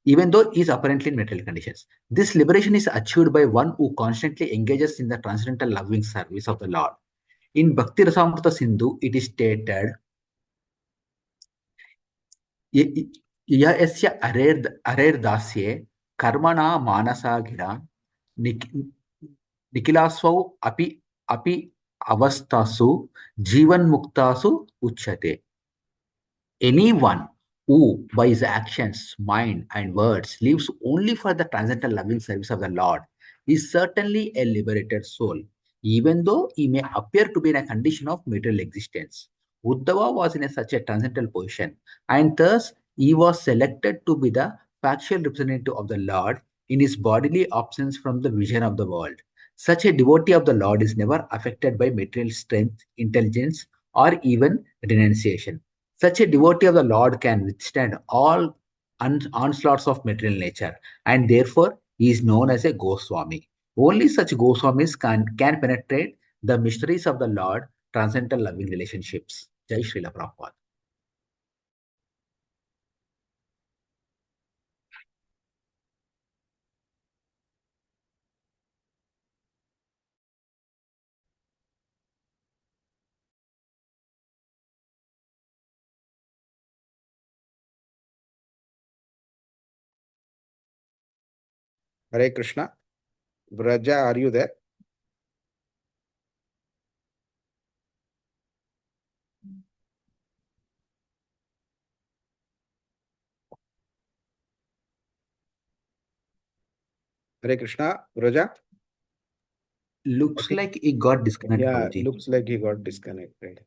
even though he is apparently in material conditions, this liberation is achieved by one who constantly engages in the transcendental loving service of the Lord. In Bhakti Rasamrita Sindhu, it is stated, यस्य अरेर्दास्ये कर्मणा मानसा गिरा निखिलास्वौ अपि अपि अवस्थासु जीवन्मुक्तासु उच्यते. Anyone who, by his actions, mind, and words, lives only for the transcendental loving service of the Lord is certainly a liberated soul, even though he may appear to be in a condition of material existence. Uddhava was in such a transcendental position, and thus he was selected to be the factual representative of the Lord in his bodily absence from the vision of the world. Such a devotee of the Lord is never affected by material strength, intelligence, or even renunciation. Such a devotee of the Lord can withstand all onslaughts of material nature, and therefore he is known as a Goswami. Only such Goswamis can penetrate the mysteries of the Lord, transcendental loving relationships. Jai Srila Prabhupada. Hare Krishna. Vraja, are you there? Hare Krishna. Vraja? Looks like he got disconnected. Yeah, Prabhuji. looks like he got disconnected.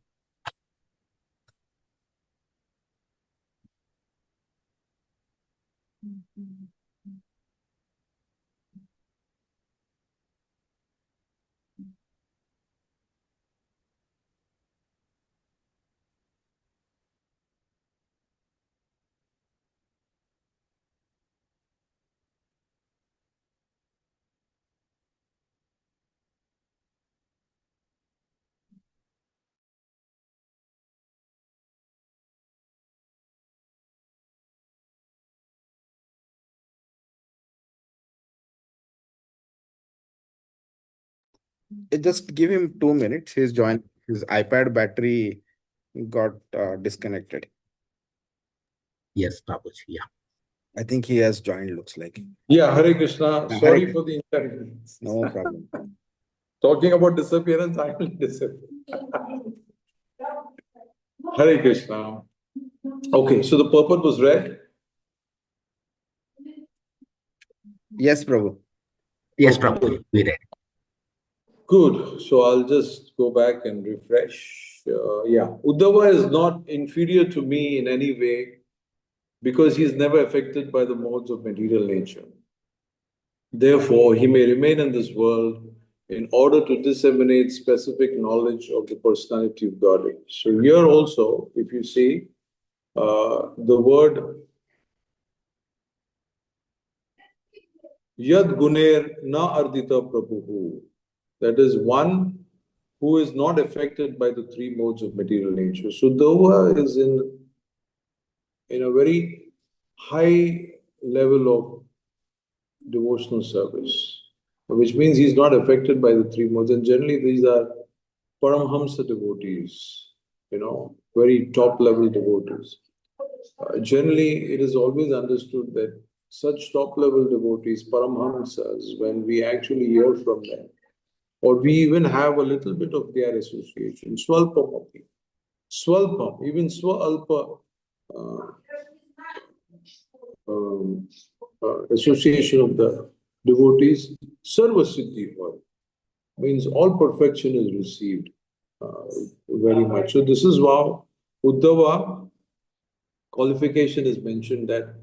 Just give him 2 minutes. His iPad battery got disconnected. Yes, Prabhuji. Yeah. I think he has joined, looks like. Yeah, Hare Krishna. Hare Sorry Krishna. for the inconvenience. No problem. Talking about disappearance, I will disappear. Hare Krishna. Okay, so the purport was read. Yes, Prabhu. Yes, Okay. Prabhuji. We read. Good. So I'll just go back and refresh. Yeah, Uddhava is not inferior to me in any way because he is never affected by the modes of material nature. Therefore, he may remain in this world in order to disseminate specific knowledge of the personality of Godhead. So here also, if you see, the word Yad Guner Na Ardita Prabhu, that is one who is not affected by the three modes of material nature. So Uddhava is in a very high level of devotional service, which means he's not affected by the three modes. And generally, these are Paramhamsa devotees, very top level devotees. Generally, it is always understood that such top level devotees, Paramhamsas, when we actually hear from them, or we even have a little bit of their association, Swalpamapi, Swalpam, even Swalpa association of the devotees, Sarva Siddhi Hoy, means all perfection is received very much. So this is how Uddhava qualification is mentioned that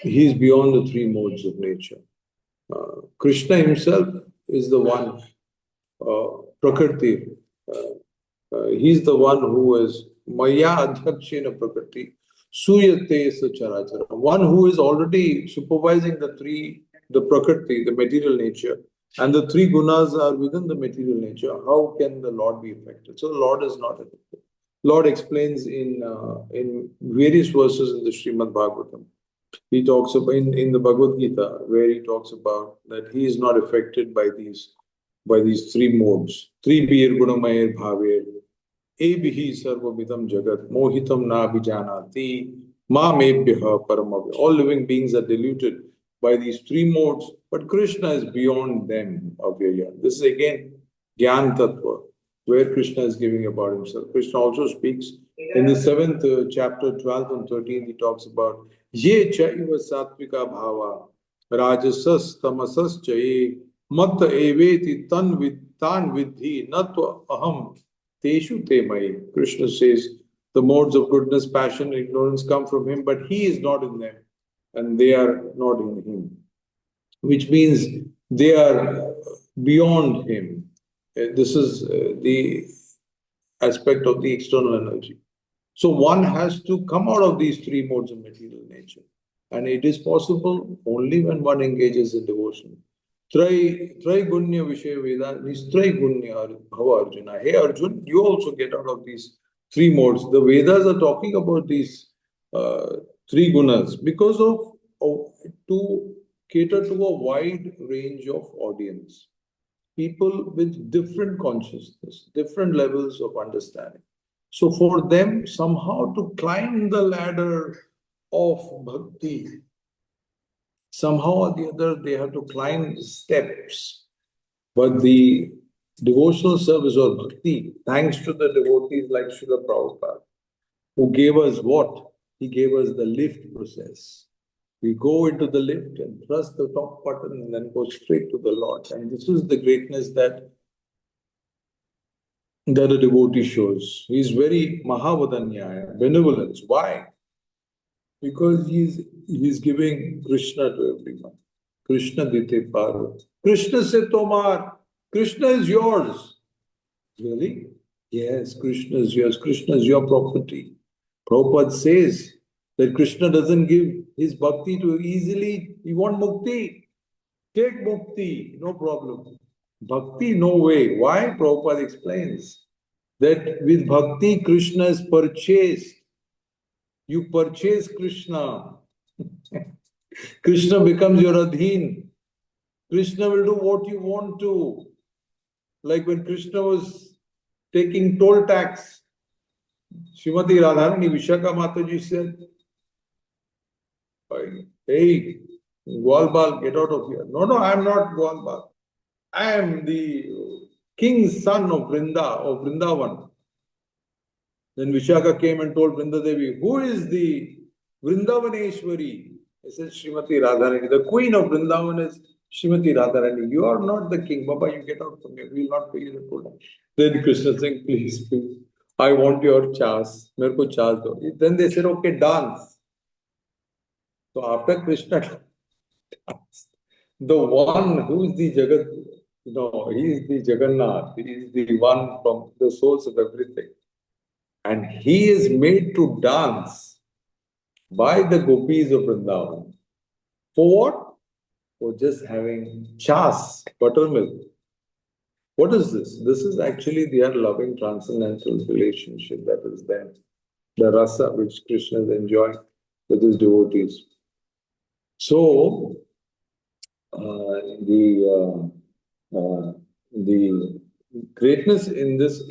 he is beyond the three modes of nature. Krishna himself is the one, Prakriti, he's the one who is Maya Adhyakshena Prakriti Suyate Sacharachara, one who is already supervising the Prakriti, the material nature, and the three gunas are within the material nature. How can the Lord be affected? So the Lord is not affected. Lord explains in various verses in the Srimad Bhagavatam. He talks about in the Bhagavad Gita, where he talks about that he is not affected by these three modes. Three bir gunamayer bhaver, ebihi sarvamidam jagat, mohitam na vijanati, ma mebhyaha paramavya. All living beings are deluded by these three modes, but Krishna is beyond them, avyaya. This is again Gyan Tattva, where Krishna is giving about himself. Krishna also speaks in the 7th chapter, 12th and 13th, he talks about Ye chaiva sattvika bhava, rajasas tamasas chaye, matta eveti tan vidhi, natva aham teshu te mai. Krishna says the modes of goodness, passion, and ignorance come from him, but he is not in them, and they are not in him, which means they are beyond him. This is the aspect of the external energy. So one has to come out of these three modes of material nature. And it is possible only when one engages in devotion. Trai gunya vishaya veda, nistrai gunya bhava Arjuna. Hey Arjun, you also get out of these three modes. The Vedas are talking about these three gunas because to cater to a wide range of audience. People with different consciousness, different levels of understanding. So for them, somehow to climb the ladder of bhakti, somehow or the other, they have to climb steps. But the devotional service or bhakti, thanks to the devotees like Srila Prabhupada, who gave us what? He gave us the lift process. We go into the lift and press the top button and then go straight to the Lord. And this is the greatness that a devotee shows. He is very Mahavadanyaya, benevolence. Why? Because he's giving Krishna to everyone. Krishna dite paro. Krishna se tomar. Krishna is yours. Really? Yes, Krishna is yours. Krishna is your property. Prabhupada says that Krishna doesn't give his bhakti to easily. You want mukti? Take mukti, no problem. Bhakti, no way. Why? Prabhupada explains that with bhakti, Krishna is purchased. You purchase Krishna. Krishna becomes your adhin. Krishna will do what you want to. Like when Krishna was taking toll tax, Srimati Radharani Vishaka Mataji said, hey, Gwalbal, get out of here. No, I am not Gwalbal. I am the king's son of Vrindavan. Then Vishaka came and told Vrinda Devi, who is the Vrindavaneshwari? I said, Srimati Radharani. The queen of Vrindavan is Srimati Radharani. You are not the king. Baba, you get out from here. We will not pay you the toll. Then Krishna saying, please, I want your chas. Merko chas do. Then they said, okay, dance. So after Krishna danced, the one who is the Jagat, he is the Jagannath. He is the one from the source of everything. And he is made to dance by the gopis of Vrindavan. For what? For just having chas, buttermilk. What is this? This is actually their loving transcendental relationship that is there. The rasa which Krishna is enjoying with his devotees. So, the greatness in this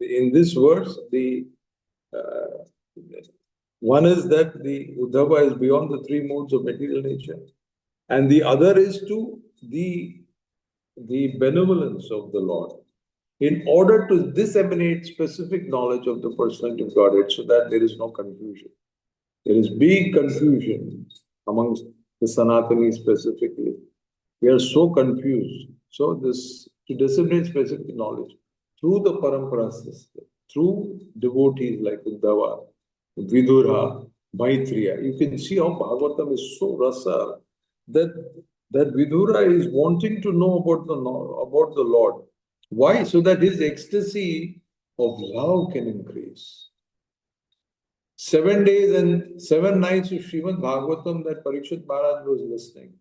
in this verse, one is that the Uddhava is beyond the three modes of material nature, and the other is to the benevolence of the Lord, in order to disseminate specific knowledge of the personality of Godhead, so that there is no confusion. There is big confusion amongst the Sanatani specifically. We are so confused. So this, to disseminate specific knowledge through the parampara system, through devotees like Uddhava, Vidura, Maitreya, you can see how Bhagavatam is so rasa that Vidura is wanting to know about the Lord. Why? So that his ecstasy of love can increase. 7 days and 7 nights of Srimad Bhagavatam that Parikshit Maharaj was listening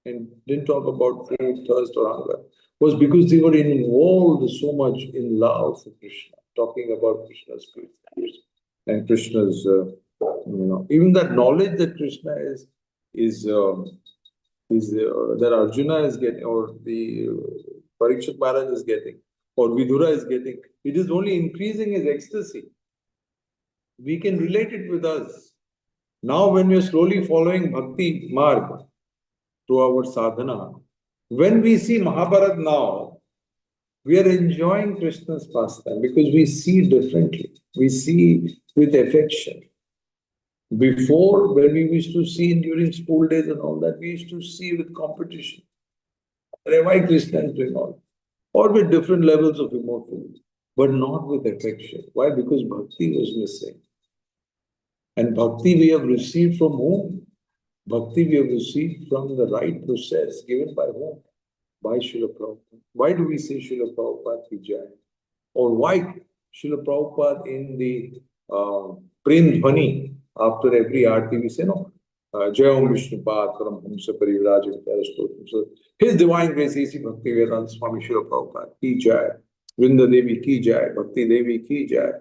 and didn't talk about food, thirst, or hunger was because they were involved so much in love for Krishna, talking about Krishna's spirit and Krishna's, even that knowledge that Krishna is that Arjuna is getting, or the Parikshit Maharaj is getting, or Vidura is getting, it is only increasing his ecstasy. We can relate it with us. Now, when we are slowly following Bhakti Marg to our sadhana, when we see Mahabharat now, we are enjoying Krishna's pastime because we see differently. We see with affection. Before, when we used to see during school days and all that, we used to see with competition. Why Krishna is doing all? Or with different levels of emotion, but not with affection. Why? Because bhakti was missing. And bhakti we have received from whom? Bhakti we have received from the right process given by whom? By Srila Prabhupada. Why do we say Srila Prabhupada ki jai? Or why Srila Prabhupada in the Prem Dhvani, after every aarti we say, no, Jai Om Vishnupad Paramhamsa Parivrajajana Stotram. So His Divine Grace A.C. Bhakti Vedanta Swami Srila Prabhupada ki jai, Vrinda Devi ki jai, Bhakti Devi ki jai,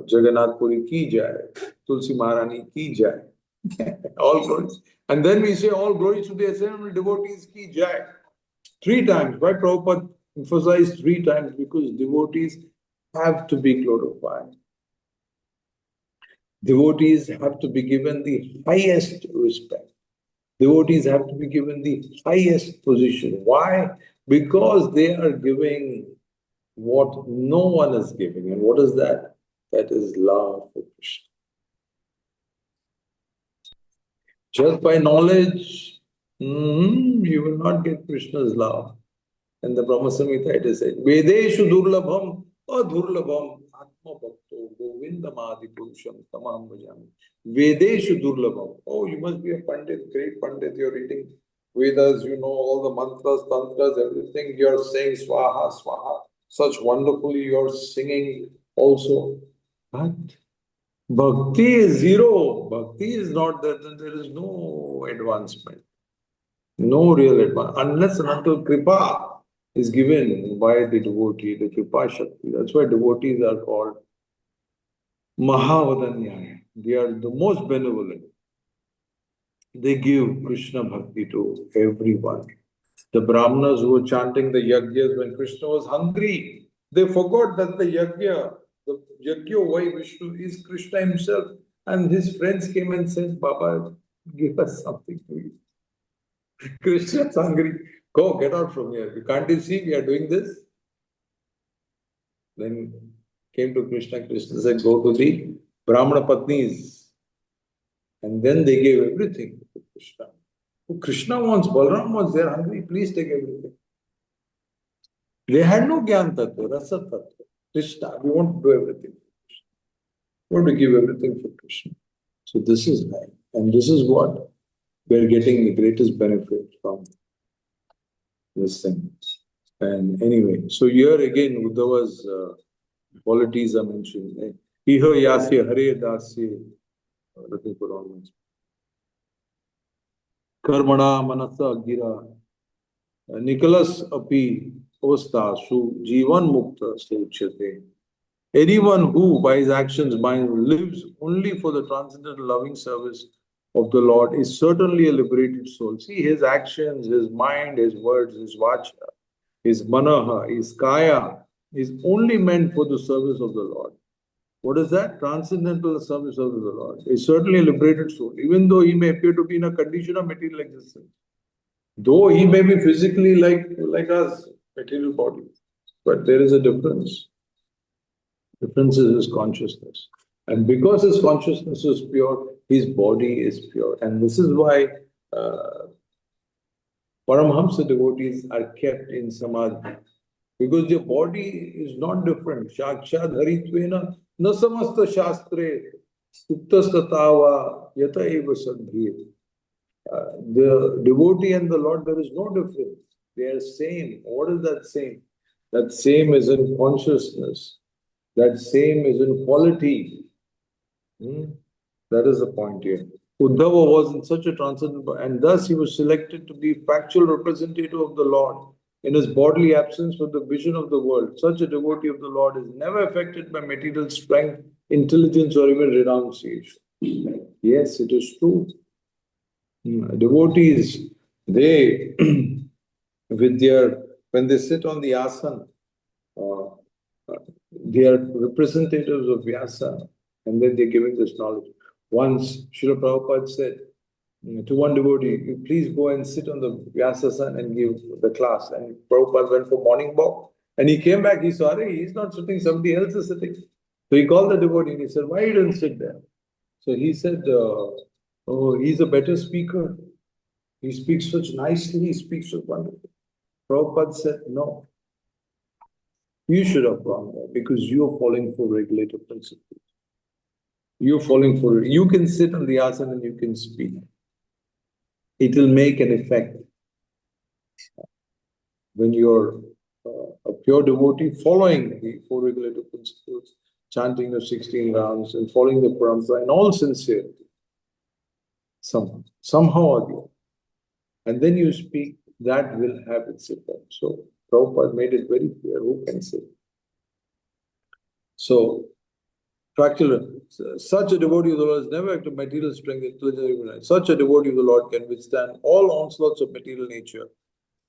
Jagannath Puri ki jai, Tulsi Maharani ki jai. All glories. And then we say all glories to the assembled devotees ki jai. 3 times. Why Prabhupada emphasized 3 times? Because devotees have to be glorified. Devotees have to be given the highest respect. Devotees have to be given the highest position. Why? Because they are giving what no one is giving. And what is that? That is love for Krishna. Just by knowledge, you will not get Krishna's love. And the Brahma Samhita it is said, Vedeshu durlabham adurlabham atma bhakto govindamadi purusham tamam bhajami. Vedeshu durlabham. Oh, you must be a Pandit, great Pandit. You're reading Vedas, you know all the mantras, tantras, everything. You're saying swaha, swaha. Such wonderfully you're singing also. But bhakti is zero. Bhakti is not that, there is no advancement. No real advancement. Unless and until kripa is given by the devotee, the kripa shakti. That's why devotees are called Mahavadanyaya. They are the most benevolent. They give Krishna bhakti to everyone. The Brahmanas who were chanting the yajnas when Krishna was hungry, they forgot that the yajna why Vishnu is Krishna himself. And his friends came and said, Baba, give us something to eat. Krishna is hungry. Go, get out from here. Can't you see we are doing this? Then came to Krishna. Krishna said, go to the Brahmana Patnis. And then they gave everything to Krishna. Krishna wants, Balaram wants, they are hungry, please take everything. They had no Gyan Tattva, Rasa Tattva. Krishna, we want to do everything for Krishna. We want to give everything for Krishna. So this is life. And this is what we are getting the greatest benefit from this thing. And anyway, so here again, Uddhava's qualities are mentioned. Iha yasya hare dasya. Looking for all ones. Karmana manasa gira. Nicholas api avastasu jivan mukta sechate. Anyone who by his actions mind lives only for the transcendental loving service of the Lord is certainly a liberated soul. See, his actions, his mind, his words, his vacha, his manaha, his kaya is only meant for the service of the Lord. What is that? Transcendental service of the Lord. Is certainly a liberated soul, even though he may appear to be in a condition of material existence. Though he may be physically like us, material body, but there is a difference. Difference is his consciousness. And because his consciousness is pure, his body is pure. And this is why Paramhamsa devotees are kept in Samadhi. Because their body is not different. Shakshad haritvena na samasta shastre uptastatava yata eva sadhir. The devotee and the Lord, there is no difference. They are same. What is that same? That same is in consciousness. That same is in quality. Hmm? That is the point here. Uddhava was in such a transcendental, and thus he was selected to be factual representative of the Lord in his bodily absence for the vision of the world. Such a devotee of the Lord is never affected by material strength, intelligence, or even renunciation. Yes, it is true. Devotees, they, with their, when they sit on the asana, uh, they are representatives of Vyasa, and then they're giving this knowledge. Once, Srila Prabhupada said to one devotee, "You please go and sit on the Vyasasana and give the class." And Prabhupada went for morning walk, and he came back, he saw, "Hey, he's not sitting, somebody else is sitting." So he called the devotee and he said, "Why you didn't sit there?" So he said, "Oh, he's a better speaker. He speaks such nicely, he speaks so wonderfully." Prabhupada said, "No, you should have gone there because you're falling for regulative principles. You're falling for it. You can sit on the asana and you can speak. It will make an effect when you're a pure devotee following the four regulative principles, chanting the 16 rounds and following the parampara in all sincerity, somehow or the other. And then you speak, that will have its effect. So Prabhupada made it very clear, who can say? So such a devotee of the Lord is never active material strength, intelligence, or even such a devotee of the Lord can withstand all onslaughts of material nature,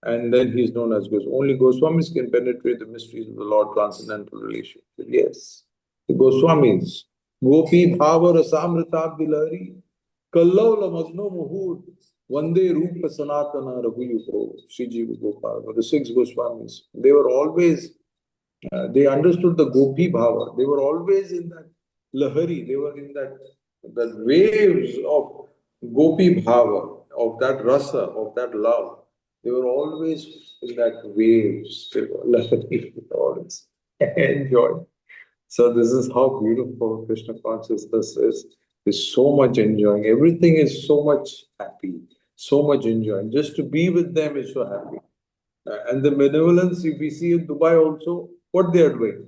and then he is known as Goswami. Only Goswamis can penetrate the mysteries of the Lord transcendental relationship. Yes, the Goswamis. Gopi bhava rasamrita bilari kallavla magno muhur vande rupa sanatana raghuyuko Shiji Gopal. The six Goswamis. They were always they understood the Gopi Bhava. They were always in that lahari. They were in that waves of Gopi Bhava, of that rasa, of that love. They were always in that waves. They were lahari, always enjoy. So this is how beautiful Krishna consciousness is. Is so much enjoying. Everything is so much happy, so much enjoying. Just to be with them is so happy. And the benevolence, if we see in Dubai also, what they are doing.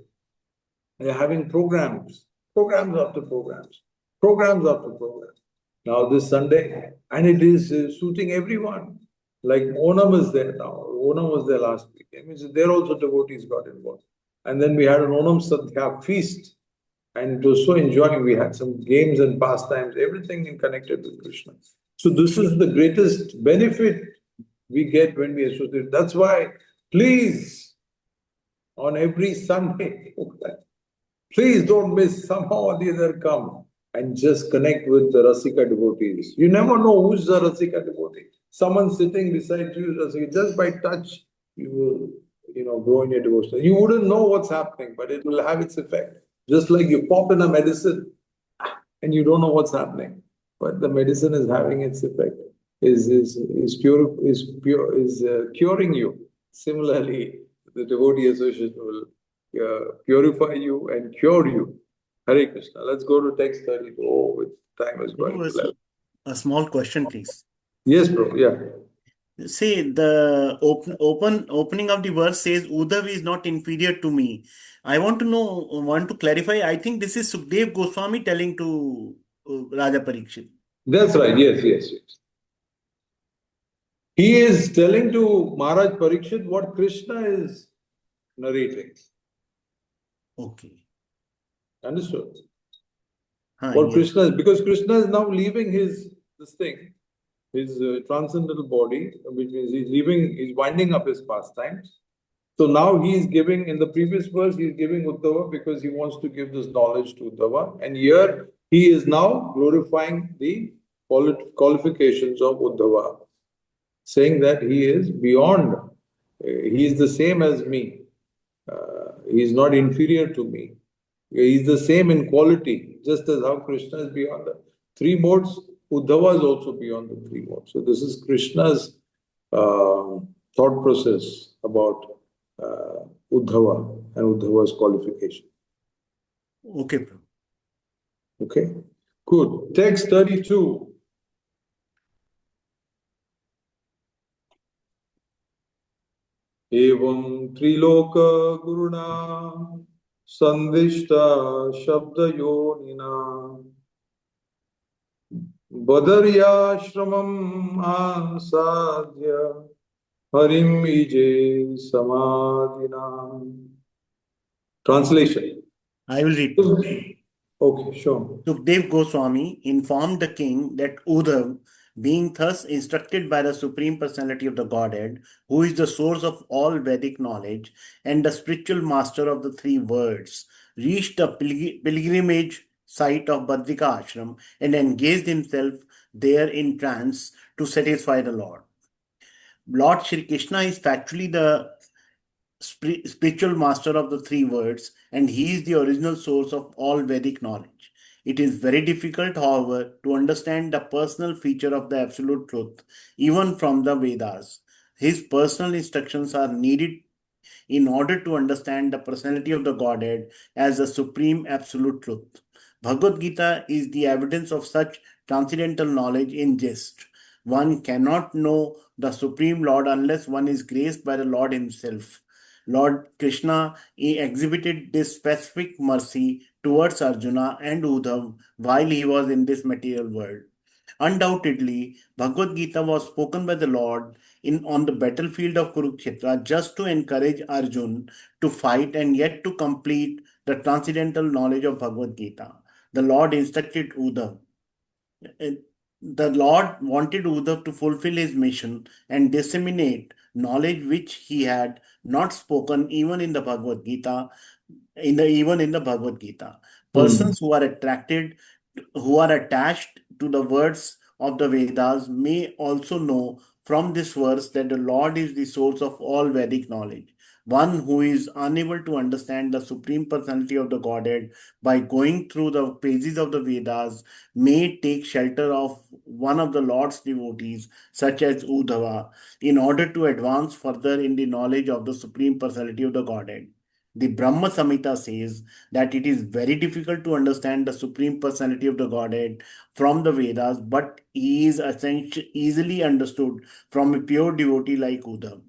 They're having programs, programs after programs, programs after programs. Now this Sunday, and it is suiting everyone. Like Onam is there now. Onam was there last week. I mean, so there also devotees got involved. And then we had an Onam Sadhya feast. And it was so enjoying. We had some games and pastimes, everything connected with Krishna. So this is the greatest benefit we get when we associate. That's why, please, on every Sunday, please don't miss, somehow or the other come and just connect with the Rasika devotees. You never know who's the Rasika devotee. Someone sitting beside you, Rasika, just by touch, you will, grow in your devotion. You wouldn't know what's happening, but it will have its effect. Just like you pop in a medicine and you don't know what's happening, but the medicine is having its effect, is curing you. Similarly, the devotee association will purify you and cure you. Hare Krishna. Let's go to text 32. Oh, with time is going Bro, to left. a small question, please. Yes, bro. Yeah. See, the opening of the verse says, Uddhav is not inferior to me. I want to clarify. I think this is Sukdev Goswami telling to Raja Parikshit. That's right. Yes, yes, yes. He is telling to Maharaj Parikshit what Krishna is narrating. Okay. Understood? Yes. Krishna is, because Krishna is now leaving his transcendental body, which means he's winding up his pastimes. So now he is giving, in the previous verse, he is giving Uddhava because he wants to give this knowledge to Uddhava. And here he is now glorifying the qualifications of Uddhava, saying that he is beyond, he is the same as me. He is not inferior to me. He is the same in quality, just as how Krishna is beyond the three modes, Uddhava is also beyond the three modes. So this is Krishna's thought process about Uddhava and Uddhava's qualification. Okay, bro. Okay, good. Text 32. Evam Triloka Guruna Sandishta Shabdayonika Badaryashramam Asadhya Harim Ije Samadhina. Translation. I will read. Okay, sure. Sukdev Goswami informed the king that Uddhav, being thus instructed by the Supreme Personality of the Godhead, who is the source of all Vedic knowledge and the spiritual master of the three worlds, reached the pilgrimage site of Badrika Ashram and engaged himself there in trance to satisfy the Lord. Lord Shri Krishna is factually the spiritual master of the three worlds, and he is the original source of all Vedic knowledge. It is very difficult, however, to understand the personal feature of the absolute truth, even from the Vedas. His personal instructions are needed in order to understand the personality of the Godhead as the supreme absolute truth. Bhagavad Gita is the evidence of such transcendental knowledge in gist. One cannot know the Supreme Lord unless one is graced by the Lord Himself. Lord Krishna exhibited this specific mercy towards Arjuna and Uddhav while he was in this material world. Undoubtedly, Bhagavad Gita was spoken by the Lord on the battlefield of Kurukshetra just to encourage Arjun to fight and yet to complete the transcendental knowledge of Bhagavad Gita. The Lord instructed Uddhav. The Lord wanted Uddhav to fulfill his mission and disseminate knowledge which he had not spoken even in the Bhagavad Gita, even in the Bhagavad Gita. Persons who are attached to the words of the Vedas may also know from this verse that the Lord is the source of all Vedic knowledge. One who is unable to understand the Supreme Personality of the Godhead by going through the pages of the Vedas may take shelter of one of the Lord's devotees, such as Uddhava, in order to advance further in the knowledge of the Supreme Personality of the Godhead. The Brahma Samhita says that it is very difficult to understand the Supreme Personality of the Godhead from the Vedas, but he is easily understood from a pure devotee like Uddhav.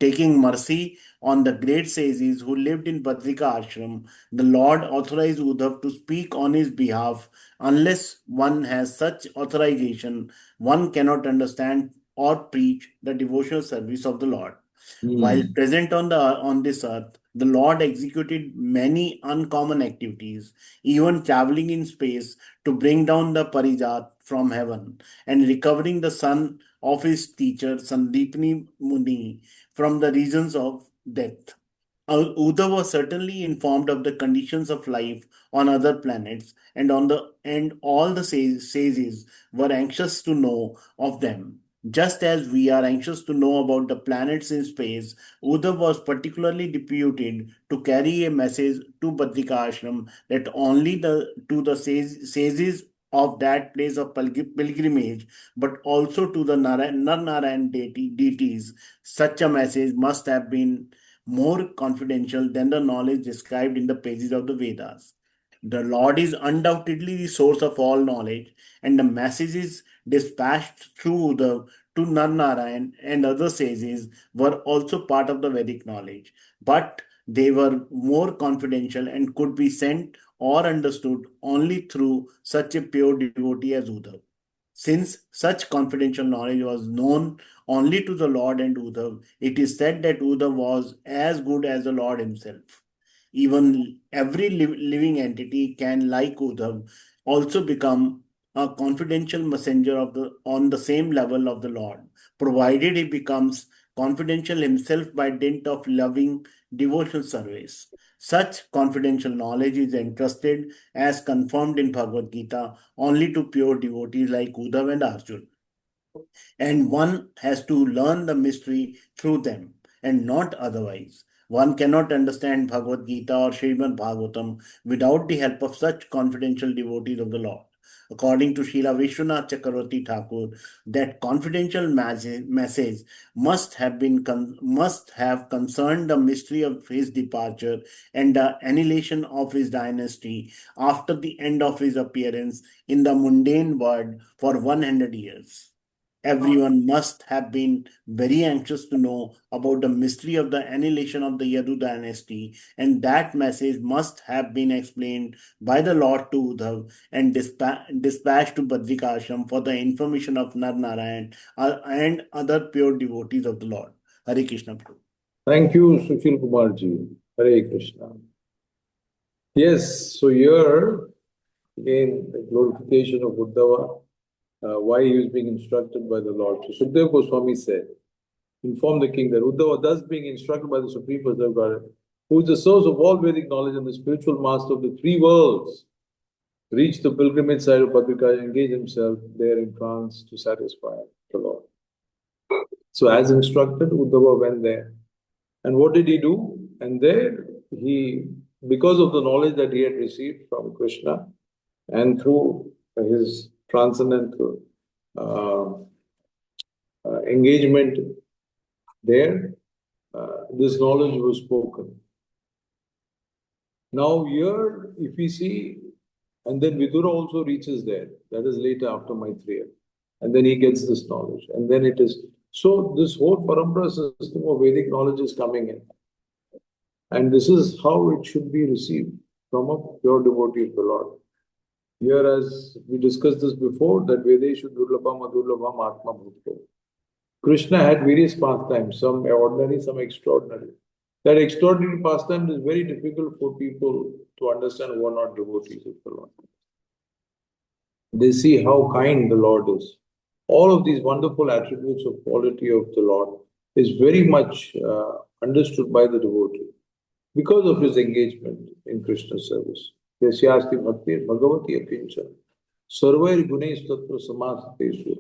Taking mercy on the great sages who lived in Badrika Ashram, the Lord authorized Uddhav to speak on his behalf. Unless one has such authorization, one cannot understand or preach the devotional service of the Lord. While present on this earth, the Lord executed many uncommon activities, even traveling in space to bring down the Parijat from heaven and recovering the son of his teacher Sandipani Muni from the regions of death. Uddhav was certainly informed of the conditions of life on other planets, and all the sages were anxious to know of them. Just as we are anxious to know about the planets in space, Uddhav was particularly deputed to carry a message to Badrika Ashram that only to the sages of that place of pilgrimage, but also to the Nar-Narayan deities, such a message must have been more confidential than the knowledge described in the pages of the Vedas. The Lord is undoubtedly the source of all knowledge, and the messages dispatched through the to Narayan and other sages were also part of the Vedic knowledge, but they were more confidential and could be sent or understood only through such a pure devotee as Uddhav. Since such confidential knowledge was known only to the Lord and Uddhav, it is said that Uddhav was as good as the Lord himself. Even every living entity can, like Uddhav, also become a confidential messenger on the same level of the Lord, provided he becomes confidential himself by dint of loving devotional service. Such confidential knowledge is entrusted, as confirmed in Bhagavad Gita, only to pure devotees like Uddhav and Arjuna, and one has to learn the mystery through them and not otherwise. One cannot understand Bhagavad Gita or Srimad Bhagavatam without the help of such confidential devotees of the Lord. According to Srila Vishwanath Chakravarti Thakur, that confidential message must have concerned the mystery of his departure and the annihilation of his dynasty after the end of his appearance in the mundane world for 100 years. Everyone must have been very anxious to know about the mystery of the annihilation of the Yadu dynasty, and that message must have been explained by the Lord to Uddhav and dispatched to Badrikashram for the information of Nar Narayan and other pure devotees of the Lord. Hare Krishna Prabhu. Thank you, Sushil Kumarji. Hare Krishna. Yes, so here again the glorification of Uddhava, why he was being instructed by the Lord. So Sukadeva Goswami said, inform the king that Uddhava, thus being instructed by the Supreme Personality of Godhead, who is the source of all Vedic knowledge and the spiritual master of the three worlds, reached the pilgrimage site of Badrika and engaged himself there in trance to satisfy the Lord. So as instructed, Uddhava went there. And what did he do? And there he, because of the knowledge that he had received from Krishna and through his transcendental engagement there, this knowledge was spoken. Now here, if we see, and then Vidura also reaches there, that is later after Maitreya, and then he gets this knowledge, and then it is, so this whole parampara system of Vedic knowledge is coming in. And this is how it should be received from a pure devotee of the Lord. Here, as we discussed this before, that Vedeshu Durlabham Adurlabham Atma Bhutto. Krishna had various pastimes, some ordinary, some extraordinary. That extraordinary pastime is very difficult for people to understand who are not devotees of the Lord. They see how kind the Lord is. All of these wonderful attributes of quality of the Lord is very much understood by the devotee because of his engagement in Krishna's service. Yasyasti bhakti bhagavati akincha sarvair gunesh tatra samasateshu.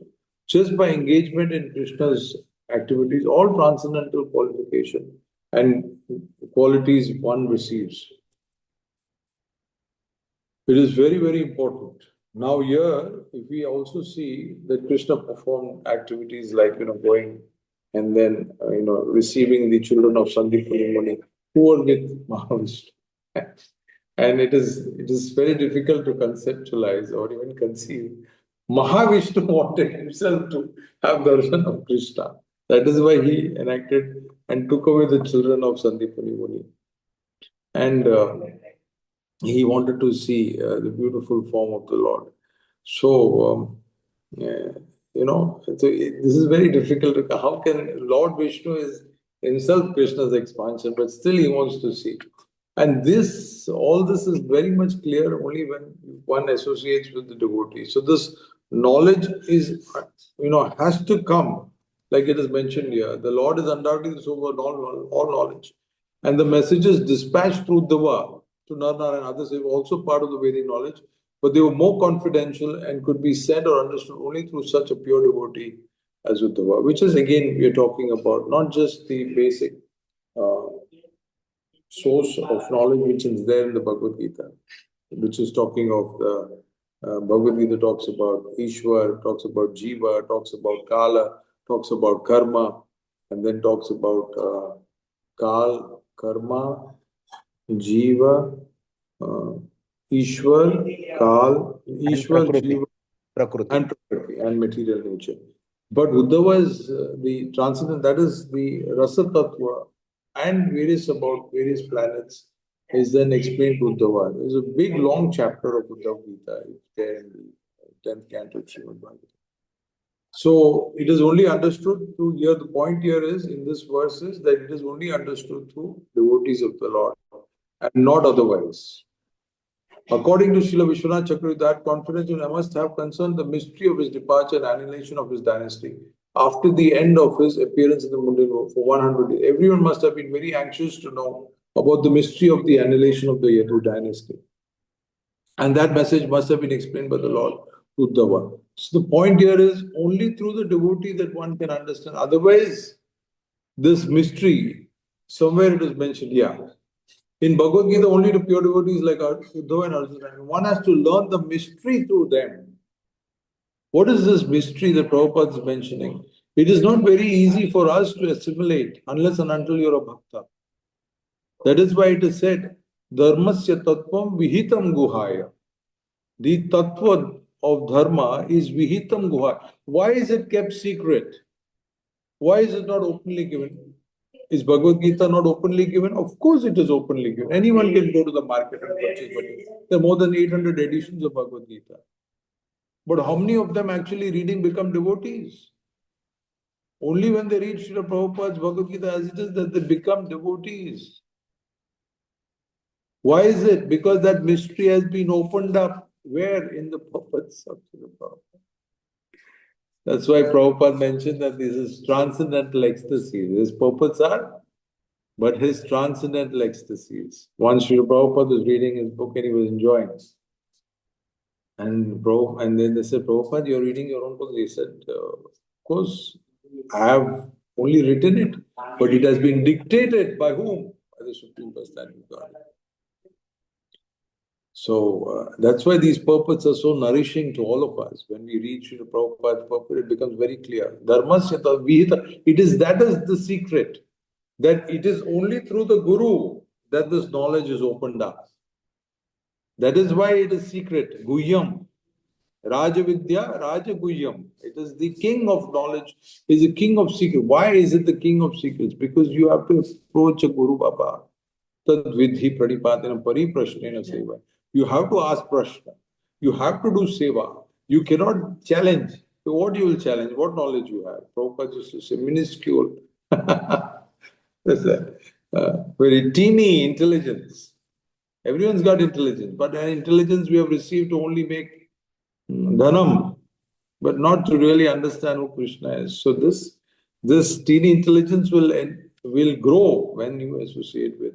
Just by engagement in Krishna's activities, all transcendental qualification and qualities one receives. It is very, very important. Now here, if we also see that Krishna performed activities like, going and then, receiving the children of Sandipani Muni who were with Mahavishnu. And it is very difficult to conceptualize or even conceive. Mahavishnu wanted himself to have darshan of Krishna. That is why he enacted and took away the children of Sandipani Muni. And he wanted to see the beautiful form of the Lord. So, this is very difficult. How can Lord Vishnu is himself Krishna's expansion, but still he wants to see. And all this is very much clear only when one associates with the devotee. So this knowledge is, has to come, like it is mentioned here. The Lord is undoubtedly the source of all knowledge. And the messages dispatched through Dava to Nanda and others were also part of the Vedic knowledge, but they were more confidential and could be said or understood only through such a pure devotee as Uddhava, which is again, we are talking about not just the basic source of knowledge which is there in the Bhagavad Gita, which is talking of the Bhagavad Gita talks about Ishwar, talks about Jiva, talks about Kala, talks about Karma, and then talks about Kal, Karma, Jiva, Ishwar, Kal, Ishwar, Jiva, and Prakriti, and material nature. But Uddhava is the transcendent, that is the Rasa Tattva, and various planets is then explained to Uddhava. There's a big long chapter of Uddhava Gita there in the 10th Canto of Srimad Bhagavatam. So it is only understood through here. The point here is in this verse is that it is only understood through devotees of the Lord and not otherwise. According to Srila Vishwanath Chakravarti, that confidence must have concerned the mystery of his departure and annihilation of his dynasty after the end of his appearance in the mundane world for 100 days. Everyone must have been very anxious to know about the mystery of the annihilation of the Yadu dynasty. And that message must have been explained by the Lord Uddhava. So the point here is only through the devotee that one can understand. Otherwise, this mystery, somewhere it is mentioned, in Bhagavad Gita, only the pure devotees like Uddhava and Arjuna. And one has to learn the mystery through them. What is this mystery that Prabhupada is mentioning? It is not very easy for us to assimilate unless and until you are a bhakta. That is why it is said, Dharmasya tattvam vihitam guhaya. The tattva of dharma is vihitam guha. Why is it kept secret? Why is it not openly given? Is Bhagavad Gita not openly given? Of course it is openly given. Anyone can go to the market and purchase Bhagavad Gita. There are more than 800 editions of Bhagavad Gita. But how many of them actually reading become devotees? Only when they read Srila Prabhupada's Bhagavad Gita as it is that they become devotees. Why is it? Because that mystery has been opened up. Where? In the purpose of Srila Prabhupada. That's why Prabhupada mentioned that this is transcendental ecstasy. His purpose are, but his transcendental ecstasies. Once Srila Prabhupada was reading his book and he was enjoying. And then they said, Prabhupada, you're reading your own book. He said, of course, I have only written it, but it has been dictated by whom? By the Supreme Personality of God. So that's why these purports are so nourishing to all of us. When we read Srila Prabhupada's purport, it becomes very clear. Dharmasya vihita. That is the secret. That it is only through the Guru that this knowledge is opened up. That is why it is secret. Guhyam. Rajavidya, Rajaguhyam. It is the king of knowledge, is the king of secrets. Why is it the king of secrets? Because you have to approach a Guru Baba. Tad vidhi pradipatina pariprashnena seva. You have to ask prashna. You have to do seva. You cannot challenge. What you will challenge? What knowledge you have? Prabhupada used to say, minuscule. That's that. Very teeny intelligence. Everyone's got intelligence, but an intelligence we have received to only make dhanam, but not to really understand who Krishna is. So this teeny intelligence will grow when you associate with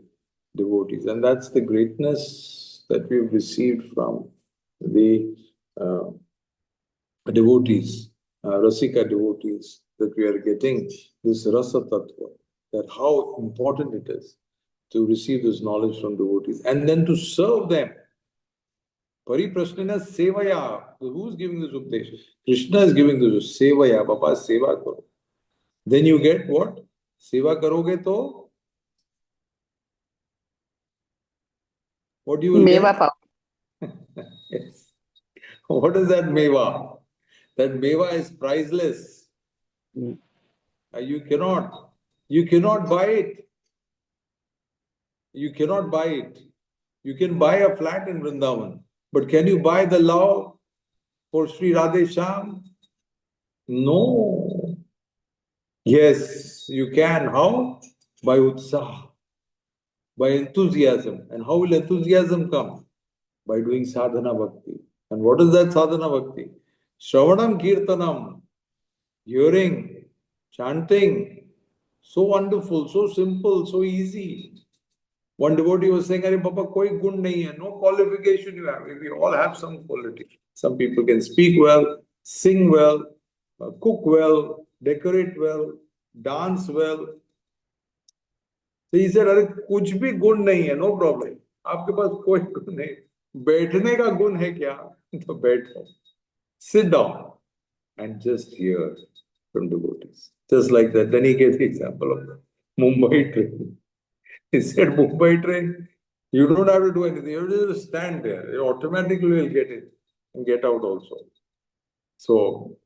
devotees, and that's the greatness that we've received from the devotees, Rasika devotees, that we are getting this Rasa Tattva, that how important it is to receive this knowledge from devotees and then to serve them. Pariprashnena sevaya. Who's giving this updesh? Krishna is giving this sevaya. Baba seva karo. Then you get what? Seva karoge to? What you will Meva get? Pav. Yes. What is that meva? That meva is priceless. You cannot buy it. You cannot buy it. You can buy a flat in Vrindavan, but can you buy the love for Sri Radhe Shyam? No. Yes, you can. How? By utsah, by enthusiasm. And how will enthusiasm come? By doing sadhana bhakti. And what is that sadhana bhakti? Shravanam kirtanam, hearing, chanting. So wonderful, so simple, so easy. One devotee was saying, Arey Papa, koi gun nahi hai, no qualification you have. We all have some quality. Some people can speak well, sing well, cook well, decorate well, dance well. So he said, Arey kuch bhi gun nahi hai, no problem. आपके पास कोई गुण नहीं, बैठने का गुण है क्या? तो बैठो. Sit down and just hear from devotees. Just like that. Then he gave the example of the Mumbai train. He said, Mumbai train, you don't have to do anything. You just stand there. You automatically will get in and get out also. So,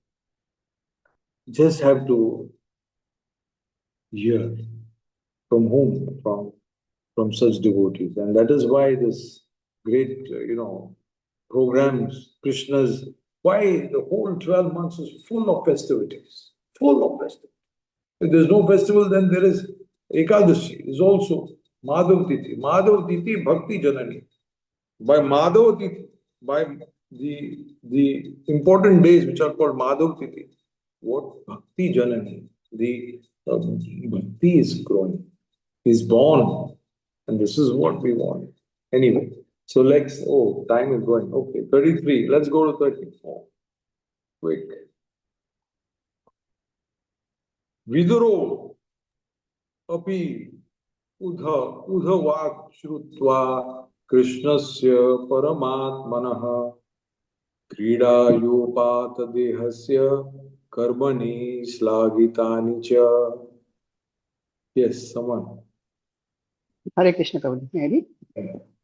just have to hear from whom? From such devotees. And that is why this great, programs, Krishna's, why the whole 12 months is full of festivities. Full of festivities. If there's no festival, then there is Ekadashi, is also Madhav Tithi. Madhav Tithi Bhakti Janani. By Madhav Tithi, by the important days which are called Madhav Tithi, what Bhakti Janani, the Bhakti is growing, is born, and this is what we want. Anyway, so time is going. Okay, 33. Let's go to 34. Quick. Viduro api udhavak shrutva krishnasya paramatmanah kridayopat dehasya karmani slagitani cha. Yes, someone. Hare Krishna Prabhuji. May I read?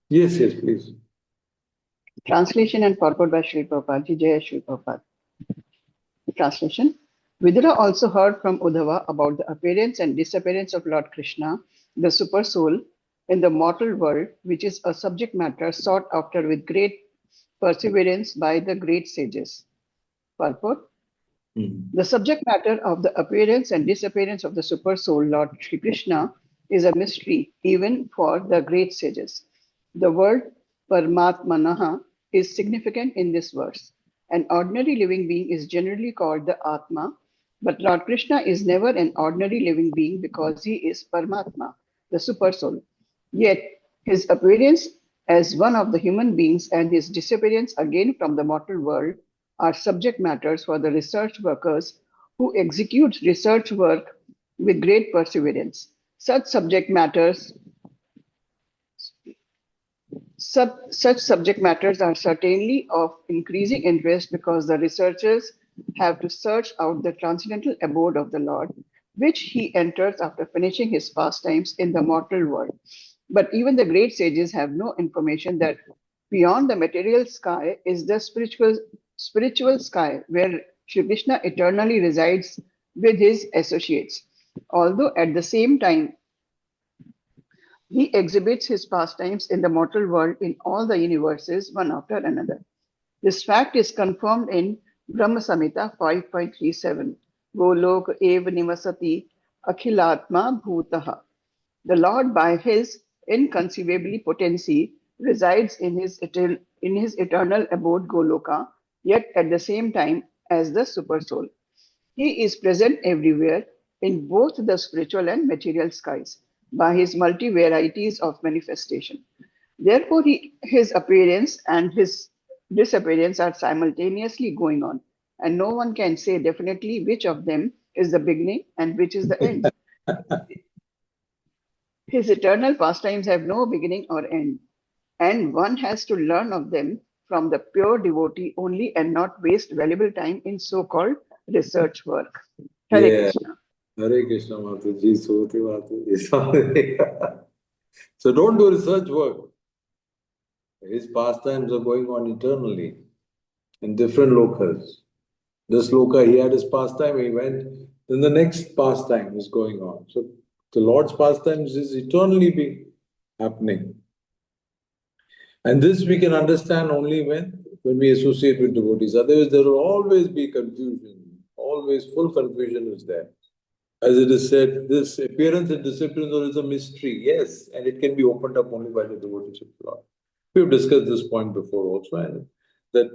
Yes, please. Translation and purport by Srila Prabhupada. Jaya Srila Prabhupada. Translation. Vidura also heard from Uddhava about the appearance and disappearance of Lord Krishna, the super soul, in the mortal world, which is a subject matter sought after with great perseverance by the great sages. Purport. The subject matter of the appearance and disappearance of the super soul, Lord Shri Krishna, is a mystery even for the great sages. The word Paramatmanaha is significant in this verse. An ordinary living being is generally called the Atma, but Lord Krishna is never an ordinary living being because he is Paramatma, the super soul. Yet, his appearance as one of the human beings and his disappearance again from the mortal world are subject matters for the research workers who execute research work with great perseverance. Such subject matters Such subject matters are certainly of increasing interest because the researchers have to search out the transcendental abode of the Lord, which he enters after finishing his pastimes in the mortal world. But even the great sages have no information that beyond the material sky is the spiritual sky where Shri Krishna eternally resides with his associates. Although at the same time he exhibits his pastimes in the mortal world in all the universes, one after another. This fact is confirmed in Brahma Samhita 5.37. Golok eva nivasati akhilatma bhutaha. The Lord, by his inconceivably potency, resides in his eternal abode Goloka, yet at the same time as the super soul. He is present everywhere in both the spiritual and material skies by his multi varieties of manifestation. Therefore, his appearance and his disappearance are simultaneously going on, and no one can say definitely which of them is the beginning and which is the end. His eternal pastimes have no beginning or end, and one has to learn of them from the pure devotee only and not waste valuable time in so-called research work. Hare Yeah. Krishna. Hare Krishna Mataji, Soti Mataji. So don't do research work. His pastimes are going on eternally in different lokas. This loka, he had his pastime, he went, then the next pastime is going on. So the Lord's pastimes is eternally be happening. And this we can understand only when we associate with devotees. Otherwise, there will always be confusion. Always full confusion is there. As it is said, this appearance and disappearance is a mystery. Yes, and it can be opened up only by the devotees of the Lord. We've discussed this point before also, and that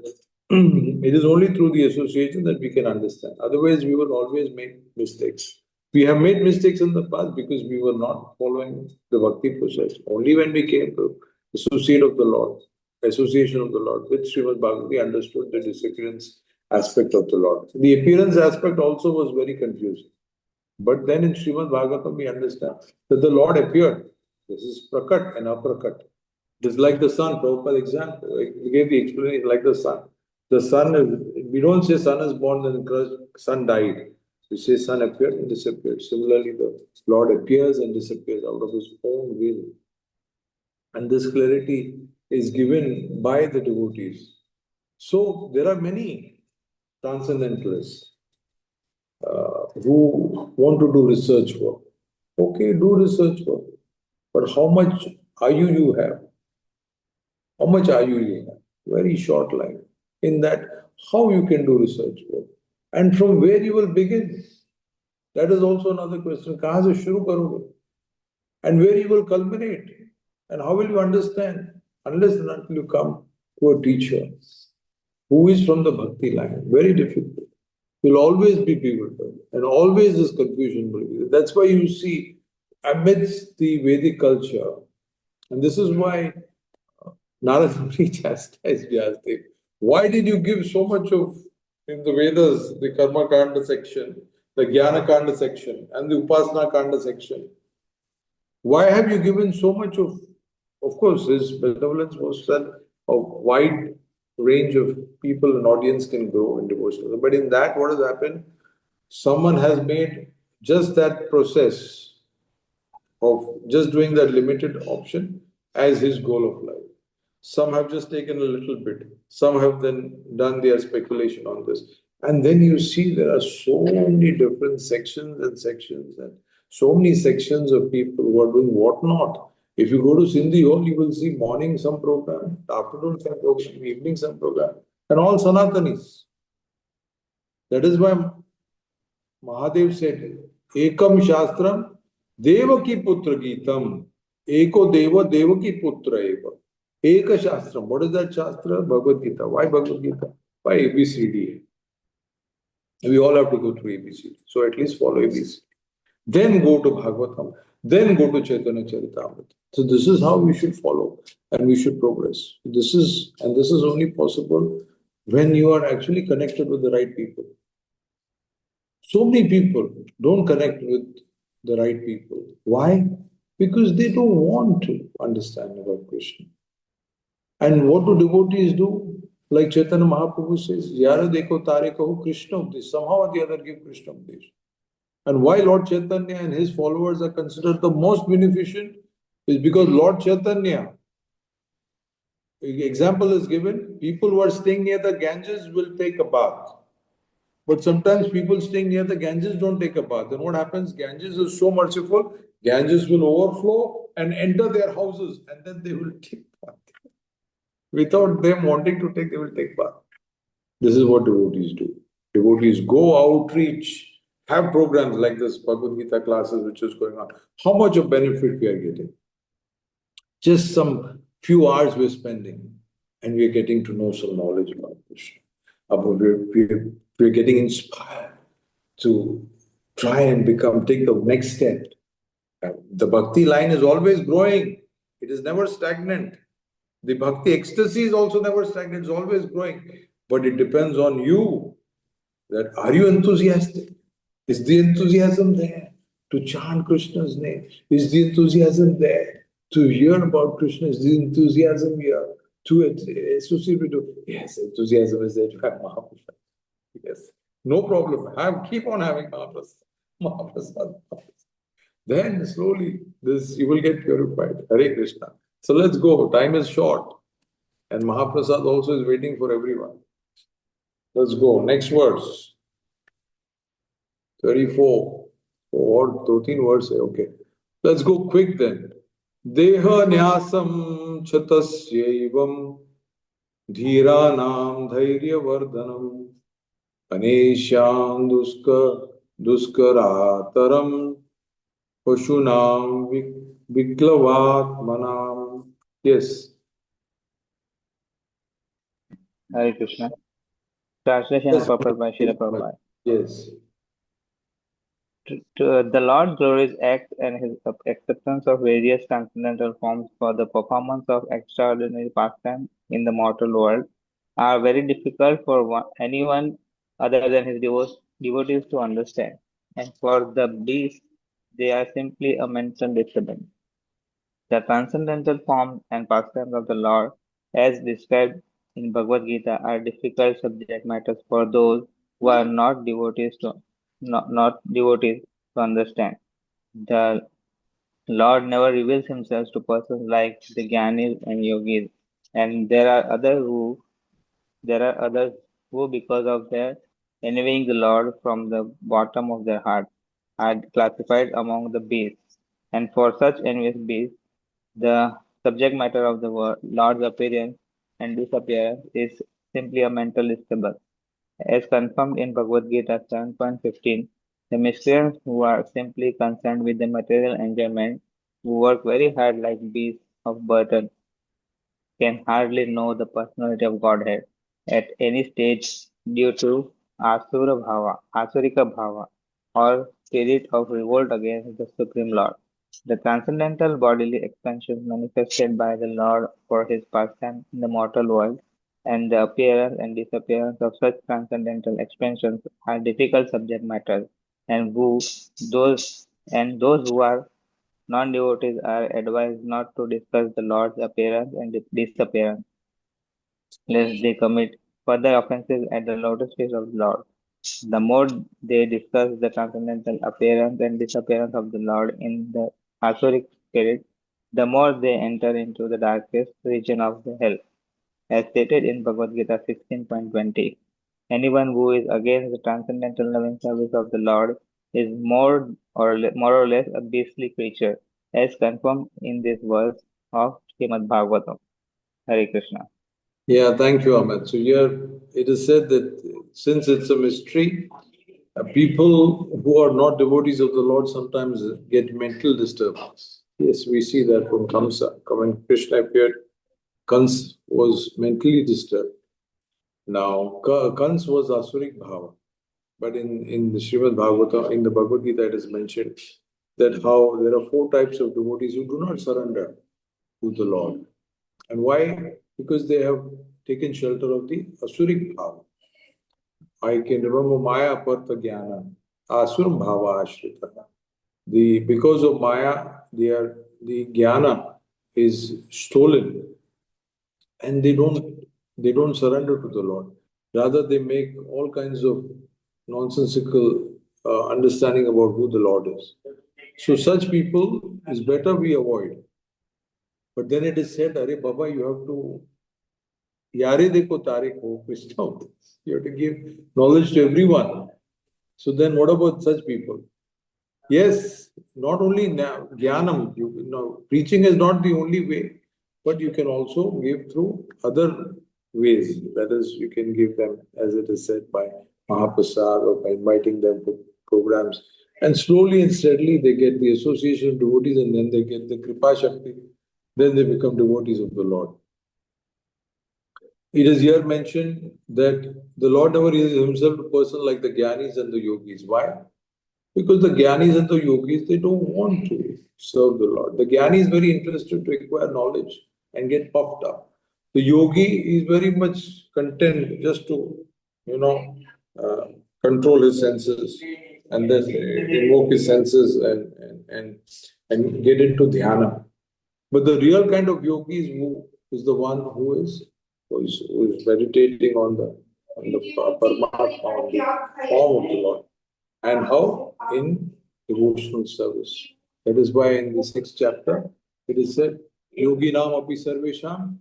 it is only through the association that we can understand. Otherwise, we will always make mistakes. We have made mistakes in the past because we were not following the bhakti process. Only when we came to associate of the Lord, association of the Lord with Srimad Bhagavatam, we understood the disappearance aspect of the Lord. The appearance aspect also was very confusing. But then in Srimad Bhagavatam, we understand that the Lord appeared. This is prakat and aprakat. It is like the sun, Prabhupada example. We gave the explanation like the sun. The sun is, we don't say sun is born and sun died. We say sun appeared and disappeared. Similarly, the Lord appears and disappears out of his own will. And this clarity is given by the devotees. So there are many transcendentalists who want to do research work. Okay, do research work. But how much ayu you have? How much ayu you have? Very short life. In that, how you can do research work? And from where you will begin? That is also another question. कहाँ से शुरू करोगे? And where you will culminate? And how will you understand? Unless and until you come to a teacher who is from the bhakti line. Very difficult. Will always be bewildered and always this confusion will be there. That's why you see amidst the Vedic culture, and this is why Narada Muni chastised Vyasadeva. Why did you give so much of, in the Vedas, the Karma Kanda section, the Jnana Kanda section, and the Upasana Kanda section? Why have you given so much of course, his benevolence was that a wide range of people and audience can grow in devotion. But in that, what has happened? Someone has made just that process of just doing that limited option as his goal of life. Some have just taken a little bit. Some have then done their speculation on this. And then you see there are so many different sections and so many sections of people who are doing what not. If you go to Sindhi Hall, you will see morning some program, afternoon some program, evening some program, and all Sanatanis. That is why Mahadev said, Ekam Shastram Devaki Putra Geetam. Eko Deva Devaki Putra Eva. Eka Shastram. What is that Shastra? Bhagavad Gita. Why Bhagavad Gita? Why ABCD? We all have to go through ABCD. So at least follow ABCD. Then go to Bhagavatam. Then go to Chaitanya Charitamrita. So this is how we should follow and we should progress. This is only possible when you are actually connected with the right people. So many people don't connect with the right people. Why? Because they don't want to understand about Krishna. And what do devotees do? Like Chaitanya Mahaprabhu says, Yara dekho tare kaho Krishna updesh. Somehow or the other give Krishna updesh. And why Lord Chaitanya and his followers are considered the most beneficent is because Lord Chaitanya, example is given, people who are staying near the Ganges will take a bath. But sometimes people staying near the Ganges don't take a bath. Then what happens? Ganges is so merciful, Ganges will overflow and enter their houses, and then they will take bath. Without them wanting to take, they will take bath. This is what devotees do. Devotees go outreach, have programs like this Bhagavad Gita classes which is going on. How much of benefit we are getting? Just some few hours we're spending, and we're getting to know some knowledge about Krishna. We're getting inspired to try and take the next step. The bhakti line is always growing. It is never stagnant. The bhakti ecstasy is also never stagnant. It's always growing. But it depends on you. That are you enthusiastic? Is the enthusiasm there to chant Krishna's name? Is the enthusiasm there to hear about Krishna? Is the enthusiasm here to associate with you? Yes, enthusiasm is there to have Mahaprasad. Yes, no problem. Keep on having Mahaprasad. Mahaprasad. Then slowly you will get purified. Hare Krishna. So let's go. Time is short. And Mahaprasad also is waiting for everyone. Let's go. Next verse. 34. Or 13 verse. Okay. Let's go quick then. Deha nyasam chatasyaivam dhiranam dhairya vardhanam anesham duskarataram Pashunam Viklavat Manam. Yes. Hare Krishna. Translation Yes. and purpose by Srila Prabhupada. Yes. The Lord Glory's act and his acceptance of various transcendental forms for the performance of extraordinary pastime in the mortal world are very difficult for anyone other than his devotees to understand. And for the beast, they are simply a mental disturbance. The transcendental forms and pastimes of the Lord, as described in Bhagavad Gita, are difficult subject matters for those who are not devotees to understand. The Lord never reveals himself to persons like the Gyanis and Yogis, and there are others who, because of their envying the Lord from the bottom of their heart, are classified among the beasts. And for such envious beasts, the subject matter of the Lord's appearance and disappearance is simply a mental disturbance. As confirmed in Bhagavad Gita 7.15, the miscreants who are simply concerned with the material enjoyment, who work very hard like beasts of burden, can hardly know the personality of Godhead at any stage due to Asurika Bhava, or spirit of revolt against the Supreme Lord. The transcendental bodily expansions manifested by the Lord for his pastime in the mortal world, and the appearance and disappearance of such transcendental expansions are difficult subject matters, and those who are non-devotees are advised not to discuss the Lord's appearance and disappearance, lest they commit further offenses at the lotus feet of the Lord. The more they discuss the transcendental appearance and disappearance of the Lord in the Asuric spirit, the more they enter into the darkest region of the hell. As stated in Bhagavad Gita 16.20, anyone who is against the transcendental loving service of the Lord is more or less a beastly creature, as confirmed in this verse of Srimad Bhagavatam. Hare Krishna. Yeah, thank you, Ahmed. So here it is said that since it's a mystery, people who are not devotees of the Lord sometimes get mental disturbance. Yes, we see that from Kamsa. When Krishna appeared, Kans was mentally disturbed. Now, Kans was Asurik Bhava. But in the Srimad Bhagavatam, in the Bhagavad Gita, it is mentioned that how there are four types of devotees who do not surrender to the Lord. And why? Because they have taken shelter of the Asurik Bhava. I can remember Maya Apartha Jnana, Asuram Bhava Ashrita. Because of Maya, the Jnana is stolen, and they don't surrender to the Lord. Rather, they make all kinds of nonsensical understanding about who the Lord is. So such people is better we avoid. But then it is said, Are Baba, you have to Yare dekho tare ko Krishna. You have to give knowledge to everyone. So then what about such people? Yes, not only jnanam, preaching is not the only way, but you can also give through other ways. That is, you can give them, as it is said, by Mahaprasad or by inviting them to programs. And slowly and steadily they get the association of devotees, and then they get the Kripa Shakti. Then they become devotees of the Lord. It is here mentioned that the Lord never is himself a person like the Gyanis and the Yogis. Why? Because the Gyanis and the Yogis, they don't want to serve the Lord. The Gyani is very interested to acquire knowledge and get puffed up. The Yogi is very much content just to, uh, control his senses and then invoke his senses and get into dhyana. But the real kind of yogi is the one who is meditating on the Paramatma, on the form of the Lord. And how? In devotional service. That is why in the sixth chapter it is said, Yoginam api sarvesham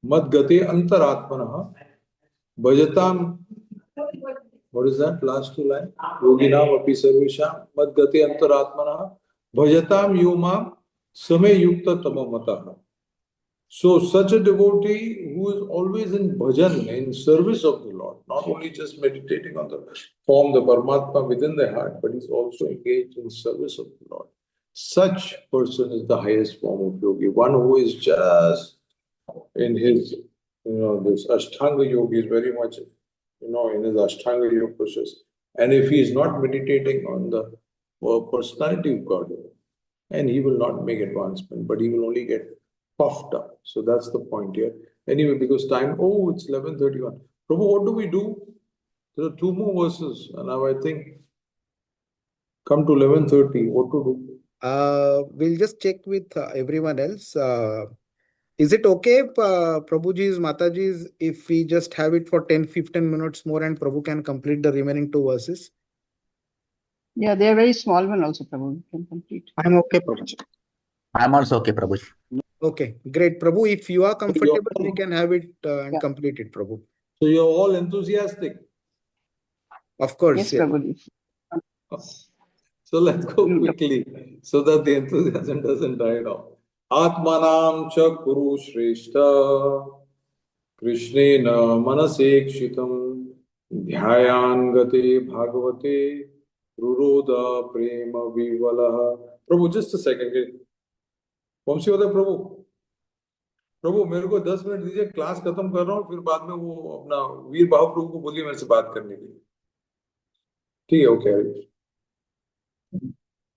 mad gate antaratmanaha bhajatam. What is that? Last two lines. Yoginam api sarvesham mad gate antaratmanaha bhajatam yomam same yukta tamamataha. So, such a devotee who is always in bhajan, in service of the Lord, not only just meditating on the form, the Paramatma within the heart, but is also engaged in service of the Lord. Such person is the highest form of yogi, one who is just in his, this Ashtanga yoga is very much, in his Ashtanga yoga process. And if he is not meditating on the personality of God, and he will not make advancement, but he will only get puffed up. So that's the point here. Anyway, because time, it's 11:31. Prabhu, what do we do? There are two more verses, and now I think come to 11:30. What to do? We'll just check with everyone else. Is it okay, Prabhuji's, Mataji's, if we just have it for 10-15 minutes more and Prabhu can complete the remaining two verses? Yeah, they are very small one also, Prabhu. You can complete. I'm okay, Prabhuji. I'm also okay, Prabhu. Okay, great. Prabhu, if you are comfortable, we can have it and Yeah. complete it, Prabhu. So you're all enthusiastic. Of course. Yes, Yeah. Prabhuji. So let's go quickly so that the enthusiasm doesn't die down. Atmanam cha kuru shreshta Krishnena manasekshitam dhyayan gate bhagavate ruroda prema vivalaha. Prabhu, just a second. वंशी होता है प्रभु प्रभु मेरे को 10 minute दीजिए class खत्म कर रहा हूँ फिर बाद में वो अपना वीर भाव प्रभु को बोलिए मेरे से बात करने के लिए ठीक है okay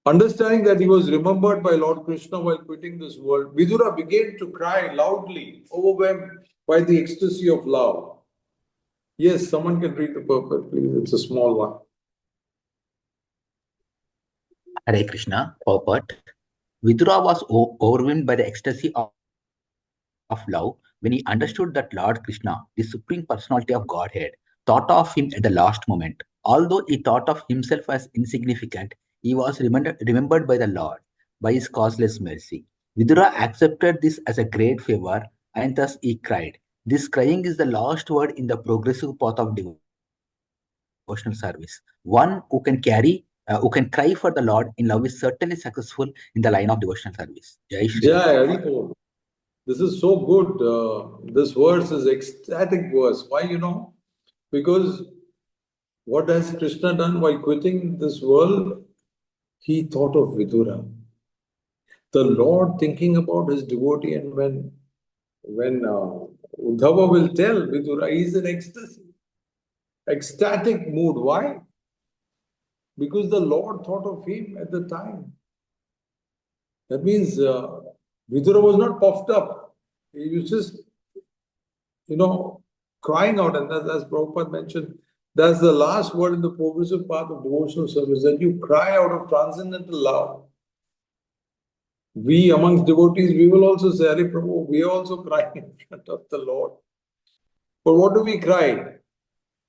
Understanding that he was remembered by Lord Krishna while quitting this world, Vidura began to cry loudly, overwhelmed by the ecstasy of love. Yes, someone can read the purport, please. It's a small one. Hare Krishna, purport. Vidura was overwhelmed by the ecstasy of love when he understood that Lord Krishna, the Supreme Personality of Godhead, thought of him at the last moment. Although he thought of himself as insignificant, he was remembered by the Lord by his causeless mercy. Vidura accepted this as a great favor, and thus he cried. This crying is the last word in the progressive path of devotional service. One who can cry for the Lord in love is certainly successful in the line of devotional service. Jai Shri Ram. Jai Haribol. This is so good. This verse is ecstatic verse. Why, Because what has Krishna done while quitting this world? He thought of Vidura. The Lord thinking about his devotee, and when Uddhava will tell Vidura, he is in ecstasy, ecstatic mood. Why? Because the Lord thought of him at the time. That means Vidura was not puffed up. He was just, crying out. And as Prabhupada mentioned, that's the last word in the progressive path of devotional service, that you cry out of transcendental love. We amongst devotees, we will also say, Hare Prabhu, we are also crying in front of the Lord. But what do we cry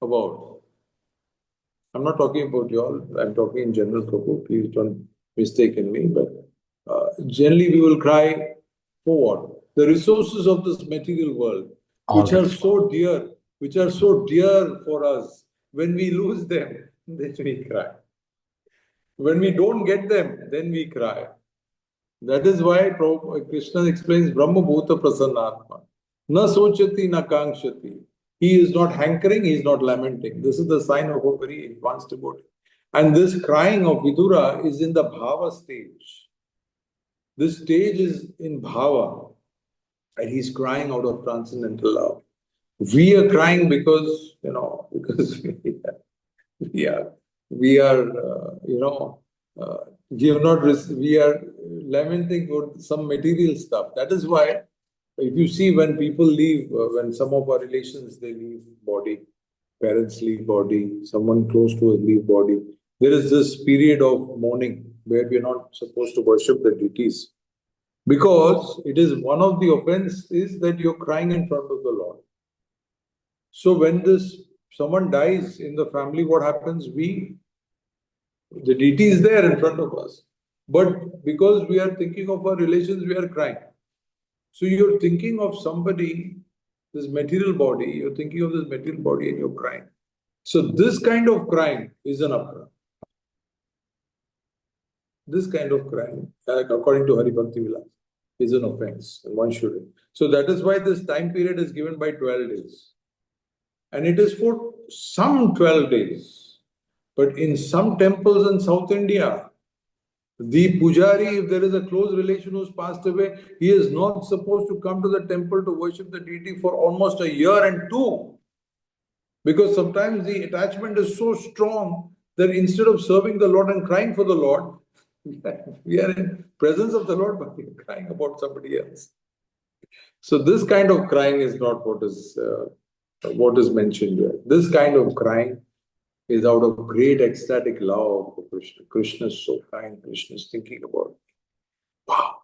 about? I'm not talking about you all, I'm talking in general, Prabhu, please don't mistake me, but generally we will cry for what? The resources of this material world, which are so dear for us. When we lose them, then we cry. When we don't get them, then we cry. That is why Krishna explains Brahma Bhuta Prasannatma. Na sochati na kankshati. He is not hankering, he is not lamenting. This is the sign of a very advanced devotee. And this crying of Vidura is in the bhava stage. This stage is in bhava, and he's crying out of transcendental love. We are crying because, because we are, we have not, we are lamenting for some material stuff. That is why, if you see when people leave, when some of our relations, they leave body, parents leave body, someone close to us leave body, there is this period of mourning where we are not supposed to worship the deities. Because it is one of the offenses that you're crying in front of the Lord. So when someone dies in the family, what happens? The deity is there in front of us. But because we are thinking of our relations, we are crying. So you're thinking of somebody, this material body, you're thinking of this material body and you're crying. So this kind of crying is an apara. This kind of crying, according to Hari Bhakti Vilas, is an offense, and one shouldn't. So that is why this time period is given by 12 days. And it is for some 12 days. But in some temples in South India, the pujari, if there is a close relation who's passed away, he is not supposed to come to the temple to worship the deity for almost a year and two. Because sometimes the attachment is so strong that instead of serving the Lord and crying for the Lord, we are in presence of the Lord, but we are crying about somebody else. So this kind of crying is not what is mentioned here. This kind of crying is out of great ecstatic love for Krishna. Krishna is so kind. Krishna is thinking about me. Wow.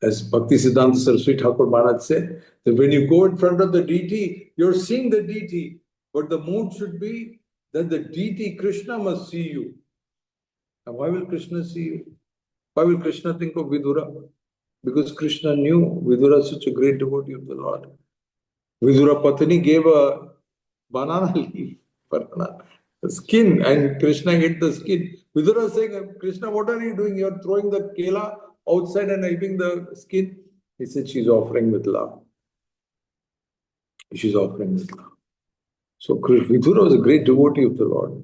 As Bhakti Siddhanta Saraswati Thakur Maharaj said, that when you go in front of the deity, you're seeing the deity, but the mood should be that the deity Krishna must see you. And why will Krishna see you? Why will Krishna think of Vidura? Because Krishna knew Vidura is such a great devotee of the Lord. Vidura Patani gave a banana leaf for the skin, and Krishna ate the skin. Vidura is saying, Krishna, what are you doing? You are throwing the kela outside and eating the skin. He said, she's offering with love. She's offering with love. So Vidura was a great devotee of the Lord.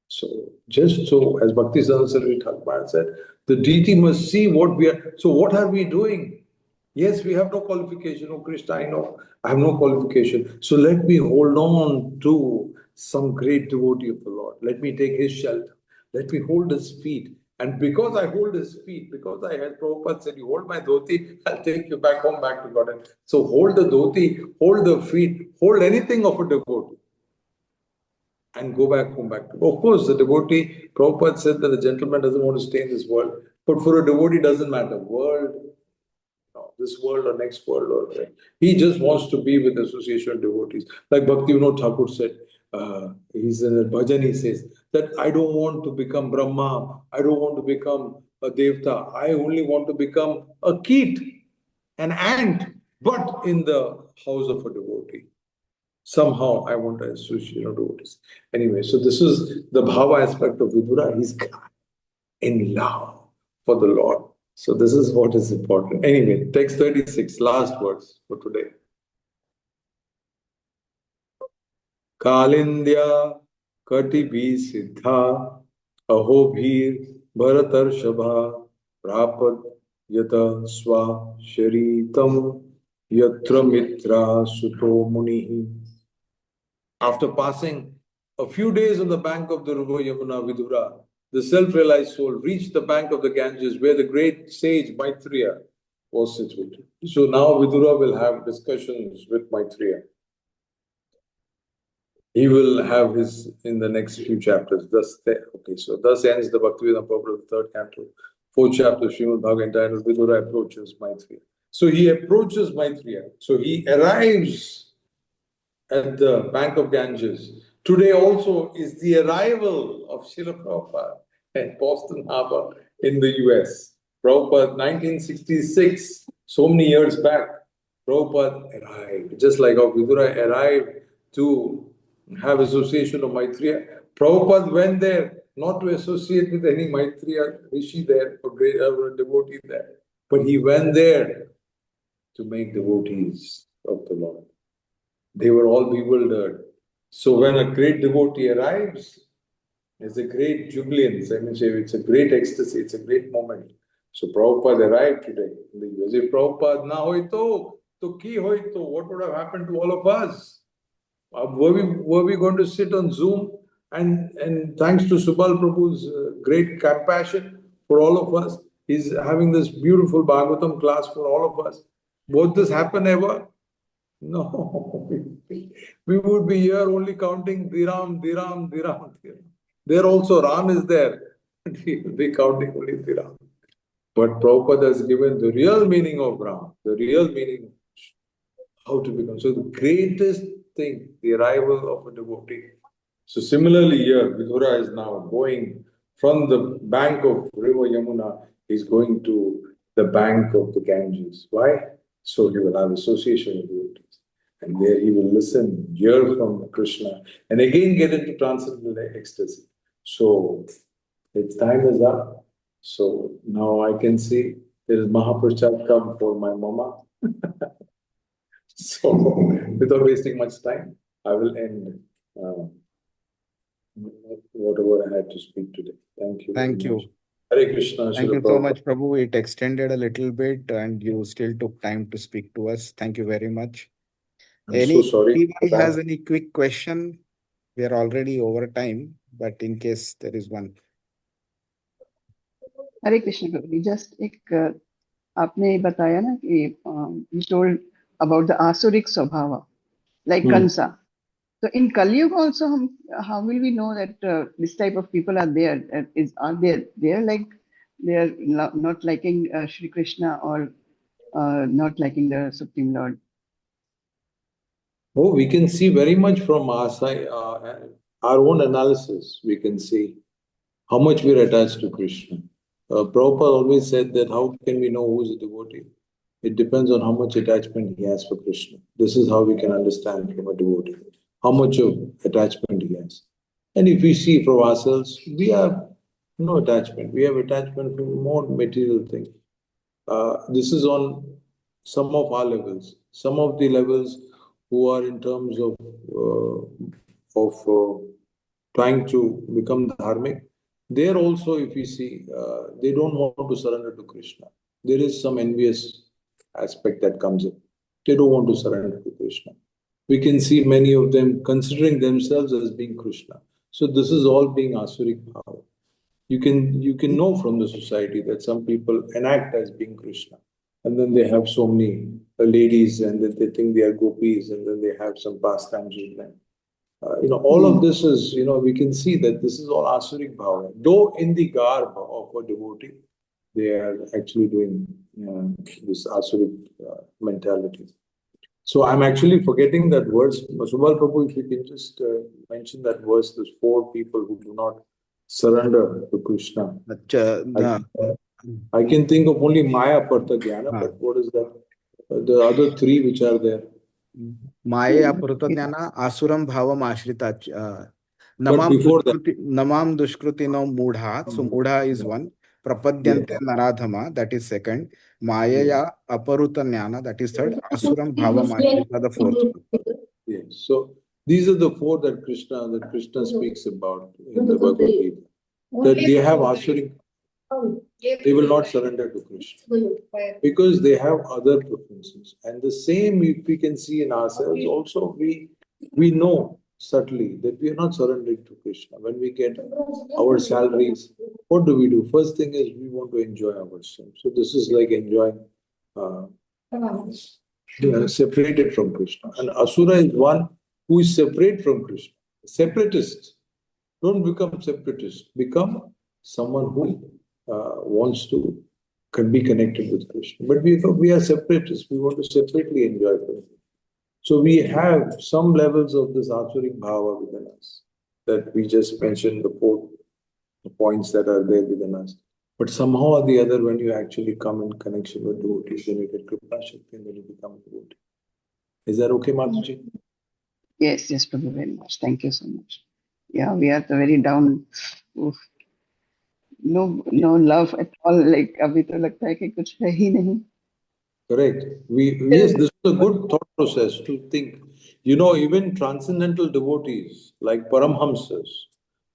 So, just so, as Bhakti Saraswati Thakur said, the deity must see what we are. So, what are we doing? Yes, we have no qualification. Oh, Krishna, I know I have no qualification. So, let me hold on to some great devotee of the Lord. Let me take his shelter. Let me hold his feet. And because I hold his feet, because I had Prabhupada said, you hold my dhoti, I'll take you back home, back to God. So, hold the dhoti, hold the feet, hold anything of a devotee. And go back home, back to. Of course, the devotee, Prabhupada said that the gentleman doesn't want to stay in this world. But for a devotee, it doesn't matter. World, this world or next world. He just wants to be with the association of devotees. Like Bhakti Vinod Thakur said, he's in a bhajan, he says, that I don't want to become Brahma. I don't want to become a devta. I only want to become a keet, an ant, but in the house of a devotee. Somehow I want to associate, devotees. Anyway, so this is the bhava aspect of Vidura. He's in love for the Lord. So this is what is important. Anyway, text 36, last words for today. Kalindya Katibhi Siddha Ahobhir Bharatarshava Prapad Yata Swa Sharitam Yatra Mitra Suto Munihi. After passing a few days on the bank of the river Yamuna, Vidura, the self-realized soul reached the bank of the Ganges where the great sage Maitreya was situated. So now Vidura will have discussions with Maitreya. He will have his in the next few chapters. Thus ends the Bhaktivedanta Prabhupada of the third canto, fourth chapter, Srimad Bhagavatam, entitled Vidura approaches Maitreya. So he approaches Maitreya. So he arrives at the bank of Ganges. Today also is the arrival of Srila Prabhupada at Boston Harbor in the US. Prabhupada, 1966, so many years back, Prabhupada arrived, just like how Vidura arrived to have association of Maitreya. Prabhupada went there not to associate with any Maitreya Rishi there or great devotee there, but he went there to make devotees of the Lord. They were all bewildered. So when a great devotee arrives, it's a great jubilance. I mean, it's a great ecstasy. It's a great moment. So Prabhupada arrived today in the US. If Prabhupada na hoito, to ki hoito, what would have happened to all of us? Were we going to sit on Zoom? And thanks to Subal Prabhu's great compassion for all of us, he's having this beautiful Bhagavatam class for all of us. Would this happen ever? No, we would be here only counting Dhiram, Dhiram, Dhiram, Dhiram. There also Ram is there, but we will be counting only Dhiram. But Prabhupada has given the real meaning of Ram, the real meaning of how to become. So the greatest thing, the arrival of a devotee. So similarly here, Vidura is now going from the bank of river Yamuna, he's going to the bank of the Ganges. Why? So he will have association with devotees. And there he will listen, hear from Krishna, and again get into transcendental ecstasy. So its time is up. So now I can see there is Mahaprasad come for my mama. So without wasting much time, I will end whatever I had to speak today. Thank you very Thank much. you. Hare Krishna. Thank Srila you so Prabhupada. much, Prabhu. It extended a little bit and you still took time to speak to us. Thank you very much. I'm so sorry for Anybody has that. any quick question? We are already over time, but in case there is one. Hare Krishna Prabhu ji, just एक आपने बताया ना कि you told about the asuric स्वभाव like Kansa. So in Kali Yuga also, how will we know that this type of people are there? Are they there like they are not liking Shri Krishna or not liking the Supreme Lord? Oh, we can see very much from our side, our own analysis. We can see how much we're attached to Krishna. Prabhupada always said that how can we know who is a devotee? It depends on how much attachment he has for Krishna. This is how we can understand from a devotee, how much of attachment he has. And if we see from ourselves, we have no attachment. We have attachment for more material things. This is on some of our levels. Some of the levels who are in terms of trying to become dharmic, there also, if you see, they don't want to surrender to Krishna. There is some envious aspect that comes in. They don't want to surrender to Krishna. We can see many of them considering themselves as being Krishna. So this is all being Asuric power. You can know from the society that some people enact as being Krishna, and then they have so many ladies, and then they think they are gopis, and then they have some pastimes with them. All of this is, we can see that this is all Asuric bhava. Though in the garb of a devotee, they are actually doing this Asuric mentality. So I'm actually forgetting that verse. Subal Prabhu, if you can just mention that verse, those 4 people who do not surrender to Krishna. I can think of only Maya Aparta Jnana, but what is that? The other three which are there. Maya Purutadhyana Asuram Bhavam Ashrita. But before that, Namam Dushkruti no Mudha. So Mudha is one. Prapadyante Naradhama, that is second. Maya Aparutanyana, that is third. Asuram Bhavam Ashrita, the fourth. yes. So these are the four that Krishna speaks about in the Bhagavad Gita. That they have Asuric, they will not surrender to Krishna because they have other preferences. And the same if we can see in ourselves also, we know subtly that we are not surrendering to Krishna. When we get our salaries, what do? First thing is we want to enjoy ourselves. So this is like enjoying separated from Krishna. And Asura is one who is separate from Krishna. Separatist. Don't become separatist. Become someone who wants to be connected with Krishna. But we are separatists. We want to separately enjoy from Him. So we have some levels of this Asuric Bhava within us that we just mentioned, the points that are there within us. But somehow or the other, when you actually come in connection with devotees, then you get Kripa Shakti and then you become a devotee. Is that okay, Mataji? Yes, yes, Prabhu, very much. Thank you so much. Yeah, we are the very down. Oof. No love at all. Like अभी तो लगता है कि कुछ है ही नहीं. Correct. Yes, this is a good thought process to think. You know, even transcendental devotees like Paramhamsas,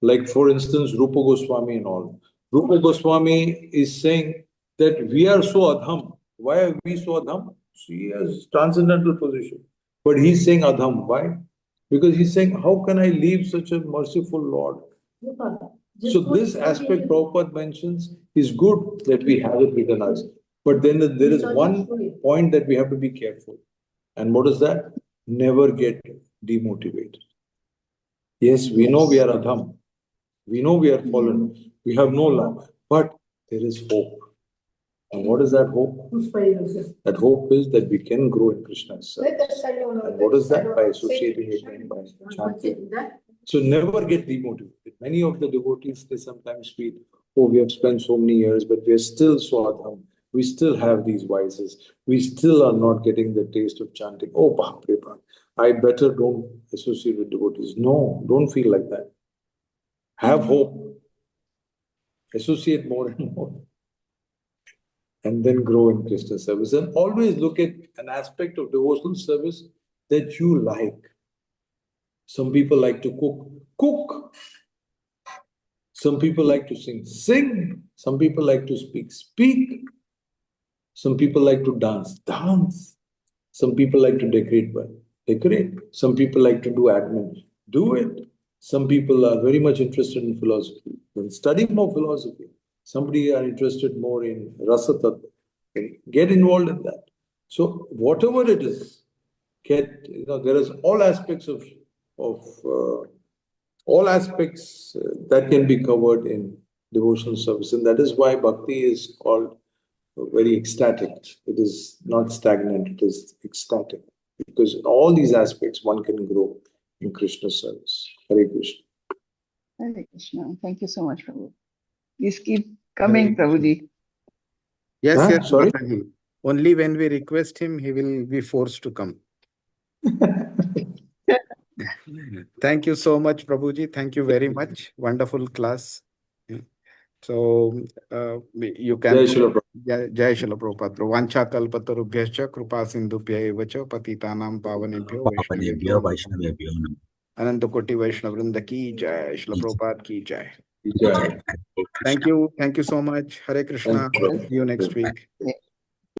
like for instance Rupa Goswami and all. Rupa Goswami is saying that we are so adham. Why are we so adham? He has transcendental position. But he's saying adham. Why? Because he's saying, how can I leave such a merciful Lord? So this aspect Prabhupada mentions is good that we have it within us. But then there is one point that we have to be careful. And what is that? Never get demotivated. Yes, we know we are adham. We know we are fallen. We have no love. But there is hope. And what is that hope? That hope is that we can grow in Krishna's service. And what is that? By associating with Him, by chanting. So never get demotivated. Many of the devotees, they sometimes feel, oh, we have spent so many years, but we are still so adham. We still have these vices. We still are not getting the taste of chanting. Oh, Bhakti, I better don't associate with devotees. No, don't feel like that. Have hope. Associate more and more. And then grow in Krishna service. And always look at an aspect of devotional service that you like. Some people like to cook. Some people like to sing. Some people like to speak. Some people like to dance. Some people like to decorate. Some people like to do admin, do it. Some people are very much interested in philosophy, then study more philosophy. Somebody are interested more in rasa tattva, get involved in that. So whatever it is, there is all aspects of that can be covered in devotional service, and that is why bhakti is called very ecstatic. It is not stagnant, it is ecstatic. Because in all these aspects, one can grow in Krishna service. Hare Krishna. Hare Krishna. Thank you so much, Prabhu. Please keep coming, Prabhuji. Yes, yes, Sorry? Mataji. Only when we request him, he will be forced to come. Thank you so much, Prabhuji. Thank you very much. Wonderful class. So you can. Jai Srila Prabhupada. Jai Srila Prabhupada. Vancha kalpatarubhyascha kripa sindhubhya evacha patitanam pavanebhyo Pavanebhyo vaishnavebhyo namo. Vaishnavebhyo namo. Ananta Koti Vaishnavrinda ki jai. Srila Prabhupada ki jai. Jai. Thank you so much. Hare Krishna. Thank you. See you next week.